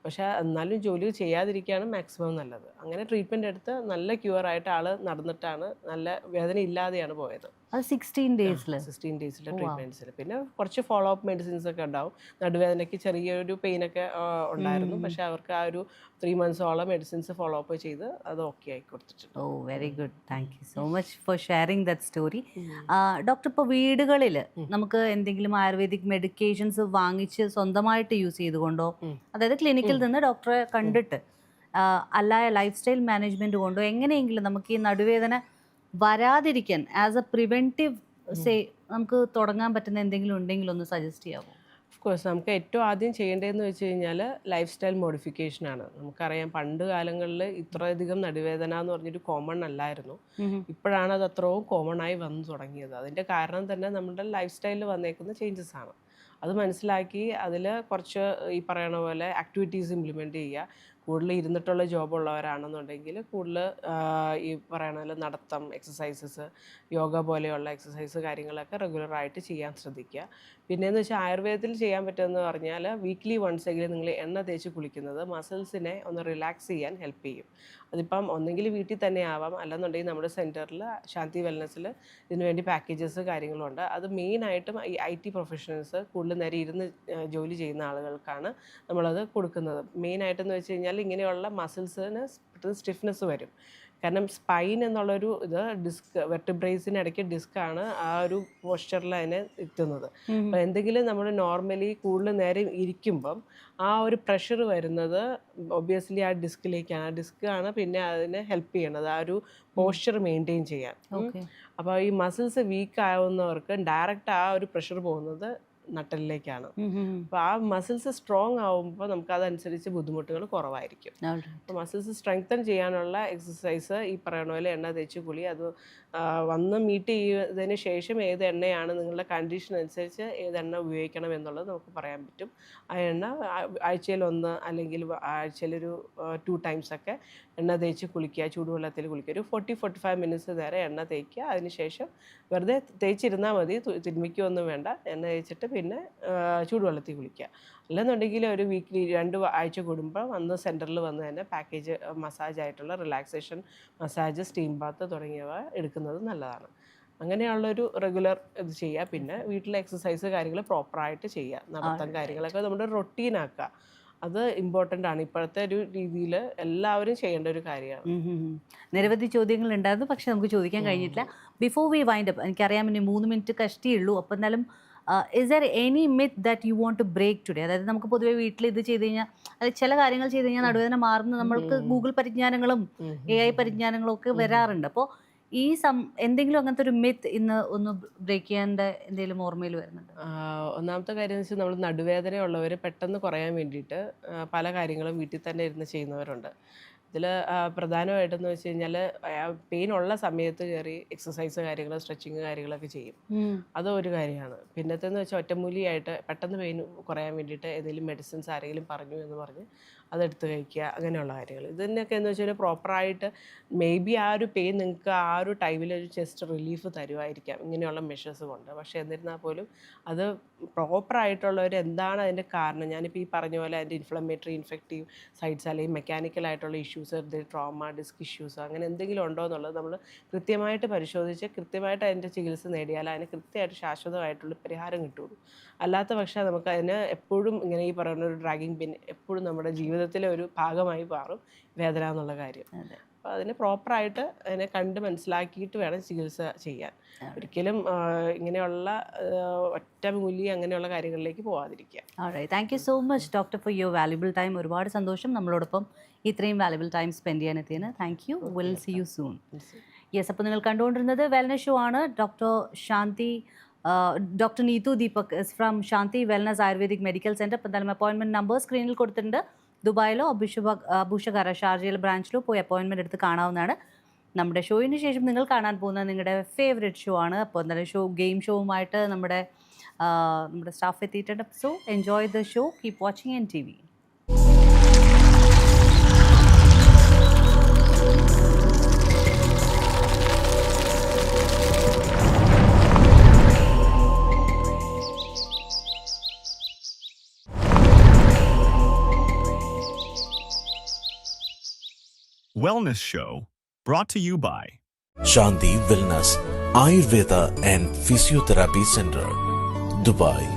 പക്ഷേ എന്നാലും ജോലി ചെയ്യാതിരിക്കുകയാണ് മാക്സിമം നല്ലത്. അങ്ങനെ ട്രീറ്റ്മെൻറ്റ് എടുത്ത് നല്ല ക്യൂറായിട്ട് ആൾ നടന്നിട്ടാണ്, നല്ല വേദന ഇല്ലാതെയാണ് പോയത്. അത് 16 ഡേയ്സിൽ 16 ഡേയ്സിലെ ട്രീറ്റ്മെന്റ്സിൽ. പിന്നെ കുറച്ച് ഫോളോ അപ്പ് മെഡിസിൻസ് ഒക്കെ ഉണ്ടാവും. നടുവേദനയ്ക്ക് ചെറിയൊരു പെയിനൊക്കെ ഉണ്ടായിരുന്നു. പക്ഷെ അവർക്ക് ആ ഒരു 3 മന്ത്സോളം മെഡിസിൻസ് ഫോളോ അപ്പ് ചെയ്ത് അത് ഓക്കെ ആയി കൊടുത്തിട്ടുണ്ട്. Oh very good, thank you so much for sharing that story. Doctor, ഇപ്പോൾ വീടുകളിൽ നമുക്ക് എന്തെങ്കിലും ആയുർവേദിക് മെഡിക്കേഷൻസ് വാങ്ങിച്ച് സ്വന്തമായിട്ട് യൂസ് ചെയ്തുകൊണ്ടോ, അതായത് ക്ലിനിക്കിൽ നിന്ന് ഡോക്ടറെ കണ്ടിട്ട് അല്ലായ ലൈഫ് സ്റ്റൈൽ മാനേജ്മെന്റ് കൊണ്ടോ എങ്ങനെയെങ്കിലും നമുക്ക് ഈ നടുവേദന വരാതിരിക്കാൻ ആസ് എ പ്രിവെന്റീവ് നമുക്ക് തുടങ്ങാൻ പറ്റുന്ന എന്തെങ്കിലും ഉണ്ടെങ്കിൽ ഒന്ന് സജസ്റ്റ് ചെയ്യാമോ? ഓഫ് കോഴ്സ് നമുക്ക് ഏറ്റവും ആദ്യം ചെയ്യേണ്ടതെന്ന് വെച്ച് കഴിഞ്ഞാൽ ലൈഫ് സ്റ്റൈൽ മോഡിഫിക്കേഷനാണ്. നമുക്കറിയാം പണ്ട് കാലങ്ങളിൽ ഇത്രയധികം നടുവേദന എന്ന് പറഞ്ഞൊരു കോമൺ അല്ലായിരുന്നു. ഇപ്പോഴാണ് അത് അത്രയും കോമൺ ആയി വന്നു തുടങ്ങിയത്. അതിൻ്റെ കാരണം തന്നെ നമ്മുടെ ലൈഫ് സ്റ്റൈലിൽ വന്നേക്കുന്ന ചേഞ്ചസ് ആണ്. അത് മനസ്സിലാക്കി അതിൽ കുറച്ച് ഈ പറയണ പോലെ ആക്ടിവിറ്റീസ് ഇംപ്ലിമെൻറ്റ് ചെയ്യുക. കൂടുതൽ ഇരുന്നിട്ടുള്ള ജോബ് ഉള്ളവരാണെന്നുണ്ടെങ്കിൽ കൂടുതൽ ഈ പറയണ പോലെ നടത്തം, എക്സസൈസസ്, യോഗ പോലെയുള്ള എക്സസൈസ് കാര്യങ്ങളൊക്കെ റെഗുലറായിട്ട് ചെയ്യാൻ ശ്രദ്ധിക്കുക. പിന്നെയെന്ന് വെച്ചാൽ ആയുർവേദത്തിൽ ചെയ്യാൻ പറ്റുമെന്ന് പറഞ്ഞാൽ വീക്ക്ലി വൺസ് എങ്കിലും നിങ്ങൾ എണ്ണ തേച്ച് കുളിക്കുന്നത് മസിൽസിനെ ഒന്ന് റിലാക്സ് ചെയ്യാൻ ഹെൽപ്പ് ചെയ്യും. അതിപ്പം ഒന്നെങ്കിൽ വീട്ടിൽ തന്നെ ആവാം, അല്ലെന്നുണ്ടെങ്കിൽ നമ്മുടെ സെൻറ്ററിൽ ശാന്തി വെൽനസ്സിൽ ഇതിനുവേണ്ടി പാക്കേജസ് കാര്യങ്ങളുണ്ട്. അത് മെയിനായിട്ടും ഈ IT പ്രൊഫഷണൽസ് കൂടുതൽ നേരം ഇരുന്ന് ജോലി ചെയ്യുന്ന ആളുകൾക്കാണ് നമ്മളത് കൊടുക്കുന്നത്. മെയിനായിട്ടെന്ന് വെച്ച് കഴിഞ്ഞാൽ ഇങ്ങനെയുള്ള മസിൽസിന് സ്റ്റിഫ്നെസ് വരും. കാരണം സ്പൈൻ എന്നുള്ളൊരു ഇത് വെർട്ടിബ്രേസിന് ഇടയ്ക്ക് ഡിസ്ക്കാണ് ആ ഒരു പോസ്ചറിൽ അതിനെ എത്തുന്നത്. അപ്പോൾ എന്തെങ്കിലും നമ്മൾ നോർമലി കൂടുതൽ നേരം ഇരിക്കുമ്പം ആ ഒരു പ്രഷർ വരുന്നത് ഒബ്വിയസ്ലി ആ ഡിസ്കിലേക്കാണ്. ആ ഡിസ്ക്കാണ് പിന്നെ അതിനെ ഹെൽപ്പ് ചെയ്യണത് ആ ഒരു പോസ്ചർ മെയിൻറ്റെയിൻ ചെയ്യാൻ. അപ്പോൾ ഈ മസിൽസ് വീക്ക് ആവുന്നവർക്ക് ഡയറക്റ്റ് ആ ഒരു പ്രഷർ പോകുന്നത് നട്ടലിലേക്കാണ്. അപ്പോൾ ആ മസിൽസ് സ്ട്രോങ് ആവുമ്പോൾ നമുക്ക് അതനുസരിച്ച് ബുദ്ധിമുട്ടുകൾ കുറവായിരിക്കും. അപ്പോൾ മസിൽസ് സ്ട്രെങ്തൻ ചെയ്യാനുള്ള എക്സസൈസ് ഈ പറയണ പോലെ എണ്ണ തേച്ച് കുളി, അത് വന്ന് മീറ്റ് ചെയ്തതിന് ശേഷം ഏത് എണ്ണയാണ് നിങ്ങളുടെ കണ്ടീഷൻ അനുസരിച്ച് ഏത് എണ്ണ ഉപയോഗിക്കണം എന്നുള്ളത് നമുക്ക് പറയാൻ പറ്റും. ആ എണ്ണ ആഴ്ചയിൽ 1 അല്ലെങ്കിൽ ആഴ്ചയിലൊരു 2 times ഒക്കെ എണ്ണ തേച്ച് കുളിക്കുക, ചൂടുവെള്ളത്തിൽ കുളിക്കുക. ഒരു 40-45 മിനിറ്റ്സ് നേരെ എണ്ണ തേക്കുക. അതിനുശേഷം വെറുതെ തേച്ചിരുന്നാൽ മതി, തിരുമിക്കുകയൊന്നും വേണ്ട. എണ്ണ തേച്ചിട്ട് പിന്നെ ചൂടുവെള്ളത്തിൽ കുളിക്കുക. അല്ലെന്നുണ്ടെങ്കിൽ ഒരു വീക്ക്ലി 2 ആഴ്ച കൂടുമ്പോൾ വന്ന് സെൻറ്ററിൽ വന്ന് തന്നെ പാക്കേജ് മസാജ് ആയിട്ടുള്ള റിലാക്സേഷൻ മസാജ്, സ്റ്റീം ബാത്ത് തുടങ്ങിയവ എടുക്കുന്നത് നല്ലതാണ്. അങ്ങനെയുള്ളൊരു റെഗുലർ ഇത് ചെയ്യുക. പിന്നെ വീട്ടിലെ എക്സസൈസ് കാര്യങ്ങൾ പ്രോപ്പറായിട്ട് ചെയ്യുക. നടത്തം കാര്യങ്ങളൊക്കെ നമ്മുടെ റൊട്ടീനാക്കുക. അത് ഇമ്പോർട്ടൻ്റ് ആണ്. ഇപ്പോഴത്തെ ഒരു രീതിയിൽ എല്ലാവരും ചെയ്യേണ്ട ഒരു കാര്യമാണ്. നിരവധി ചോദ്യങ്ങൾ ഉണ്ടായിരുന്നു, പക്ഷെ നമുക്ക് ചോദിക്കാൻ കഴിഞ്ഞിട്ടില്ല. ബിഫോർ വി വൈൻഡ് അപ്പ്, എനിക്കറിയാം ഇനി 3 മിനിറ്റ് കഷ്ടിയുള്ളൂ. അപ്പോൾ എന്നാലും is there any myth that you want to break today? അതായത് നമുക്ക് പൊതുവെ വീട്ടിൽ ഇത് ചെയ്ത് കഴിഞ്ഞാൽ, അതായത് ചില കാര്യങ്ങൾ ചെയ്ത് കഴിഞ്ഞാൽ നടുവേദന മാറുന്ന നമ്മൾക്ക് ഗൂഗിൾ പരിജ്ഞാനങ്ങളും AI പരിജ്ഞാനങ്ങളും ഒക്കെ വരാറുണ്ട്. അപ്പോൾ ഈ എന്തെങ്കിലും അങ്ങനത്തെ ഒരു മിത്ത് ഇന്ന് ഒന്ന് ബ്രേക്ക് ചെയ്യാൻ്റെ എന്തെങ്കിലും ഓർമ്മയിൽ വരുന്നുണ്ട്? ഒന്നാമത്തെ കാര്യം എന്ന് വെച്ചാൽ നമ്മൾ നടുവേദനയുള്ളവർ പെട്ടെന്ന് കുറയാൻ വേണ്ടിയിട്ട് പല കാര്യങ്ങളും വീട്ടിൽ തന്നെ ഇരുന്ന് ചെയ്യുന്നവരുണ്ട്. ഇതിൽ പ്രധാനമായിട്ടെന്ന് വെച്ച് കഴിഞ്ഞാൽ പെയിൻ ഉള്ള സമയത്ത് കയറി എക്സസൈസ് കാര്യങ്ങൾ, സ്ട്രെച്ചിങ് കാര്യങ്ങളൊക്കെ ചെയ്യും. അത് ഒരു കാര്യമാണ്. പിന്നത്തേന്ന് വെച്ചാൽ ഒറ്റമൂലിയായിട്ട് പെട്ടെന്ന് പെയിൻ കുറയാൻ വേണ്ടിയിട്ട് ഏതെങ്കിലും മെഡിസിൻസ് ആരെങ്കിലും പറഞ്ഞു എന്ന് പറഞ്ഞ് അതെടുത്ത് കഴിക്കുക, അങ്ങനെയുള്ള കാര്യങ്ങൾ. ഇതിനൊക്കെ എന്ന് വെച്ചാൽ പ്രോപ്പറായിട്ട് മേ ബി ആ ഒരു പെയിൻ നിങ്ങൾക്ക് ആ ഒരു ടൈമിൽ ഒരു ചെസ്റ്റ് റിലീഫ് തരുമായിരിക്കാം ഇങ്ങനെയുള്ള മെഷേഴ്സ് കൊണ്ട്. പക്ഷേ എന്നിരുന്നാൽ പോലും അത് പ്രോപ്പറായിട്ടുള്ളവർ എന്താണ് അതിൻ്റെ കാരണം, ഞാനിപ്പോൾ ഈ പറഞ്ഞ പോലെ അതിൻ്റെ ഇൻഫ്ലമേറ്ററി, ഇൻഫെക്റ്റീവ് സൈഡ്സ് അല്ലെങ്കിൽ മെക്കാനിക്കലായിട്ടുള്ള ഇഷ്യൂസ്, ട്രോമ, ഡിസ്ക് ഇഷ്യൂസ് അങ്ങനെ എന്തെങ്കിലും ഉണ്ടോ എന്നുള്ളത് നമ്മൾ കൃത്യമായിട്ട് പരിശോധിച്ച് കൃത്യമായിട്ട് അതിൻ്റെ ചികിത്സ നേടിയാൽ അതിന് കൃത്യമായിട്ട് ശാശ്വതമായിട്ടുള്ള പരിഹാരം കിട്ടുള്ളൂ. അല്ലാത്ത പക്ഷേ നമുക്ക് അതിന് എപ്പോഴും ഇങ്ങനെ ഈ പറയുന്ന ഒരു ഡ്രാഗിങ് പിൻ എപ്പോഴും നമ്മുടെ ജീവിതത്തിലെ ഒരു ഭാഗമായി മാറും വേദന എന്നുള്ള കാര്യം. അപ്പോൾ അതിന് പ്രോപ്പറായിട്ട് അതിനെ കണ്ട് മനസ്സിലാക്കിയിട്ട് വേണം ചികിത്സ ചെയ്യാൻ. ഒരിക്കലും ഇങ്ങനെയുള്ള ഒറ്റമൂലി അങ്ങനെയുള്ള കാര്യങ്ങളിലേക്ക് പോകാതിരിക്കുക. Thank you so much doctor for your valuable time. ഒരുപാട് സന്തോഷം നമ്മളോടൊപ്പം ഇത്രയും വാല്യുബിൾ ടൈം സ്പെൻഡ് ചെയ്യാൻ എത്തിയതിന്. Thank you. Will see you soon. Yes, അപ്പോൾ നിങ്ങൾ കണ്ടുകൊണ്ടിരുന്നത് വെൽനസ് ഷോ ആണ്. Doctor Neethu Deepak is from Shanti wellness ayurvedic medical centre. അപ്പോൾ എന്തായാലും അപ്പോയിൻമെൻറ്റ് നമ്പർ സ്ക്രീനിൽ കൊടുത്തിട്ടുണ്ട്. ദുബായിലോ അബൂഷഖറ ഷാർജയിലെ ബ്രാഞ്ചിലോ പോയി അപ്പോയിൻമെൻറ്റ് എടുത്ത് കാണാവുന്നതാണ്. നമ്മുടെ ഷോയിന് ശേഷം നിങ്ങൾ കാണാൻ പോകുന്ന നിങ്ങളുടെ ഫേവറേറ്റ് ഷോ ആണ്. അപ്പോൾ എന്തായാലും ഗെയിം ഷോവുമായിട്ട് നമ്മുടെ സ്റ്റാഫ് എത്തിയിട്ടുണ്ട്. So enjoy the show, keep watching NTV. Wellness Show, brought to you by Shanti Wellness, Ayurveda and Physiotherapy Center, Dubai.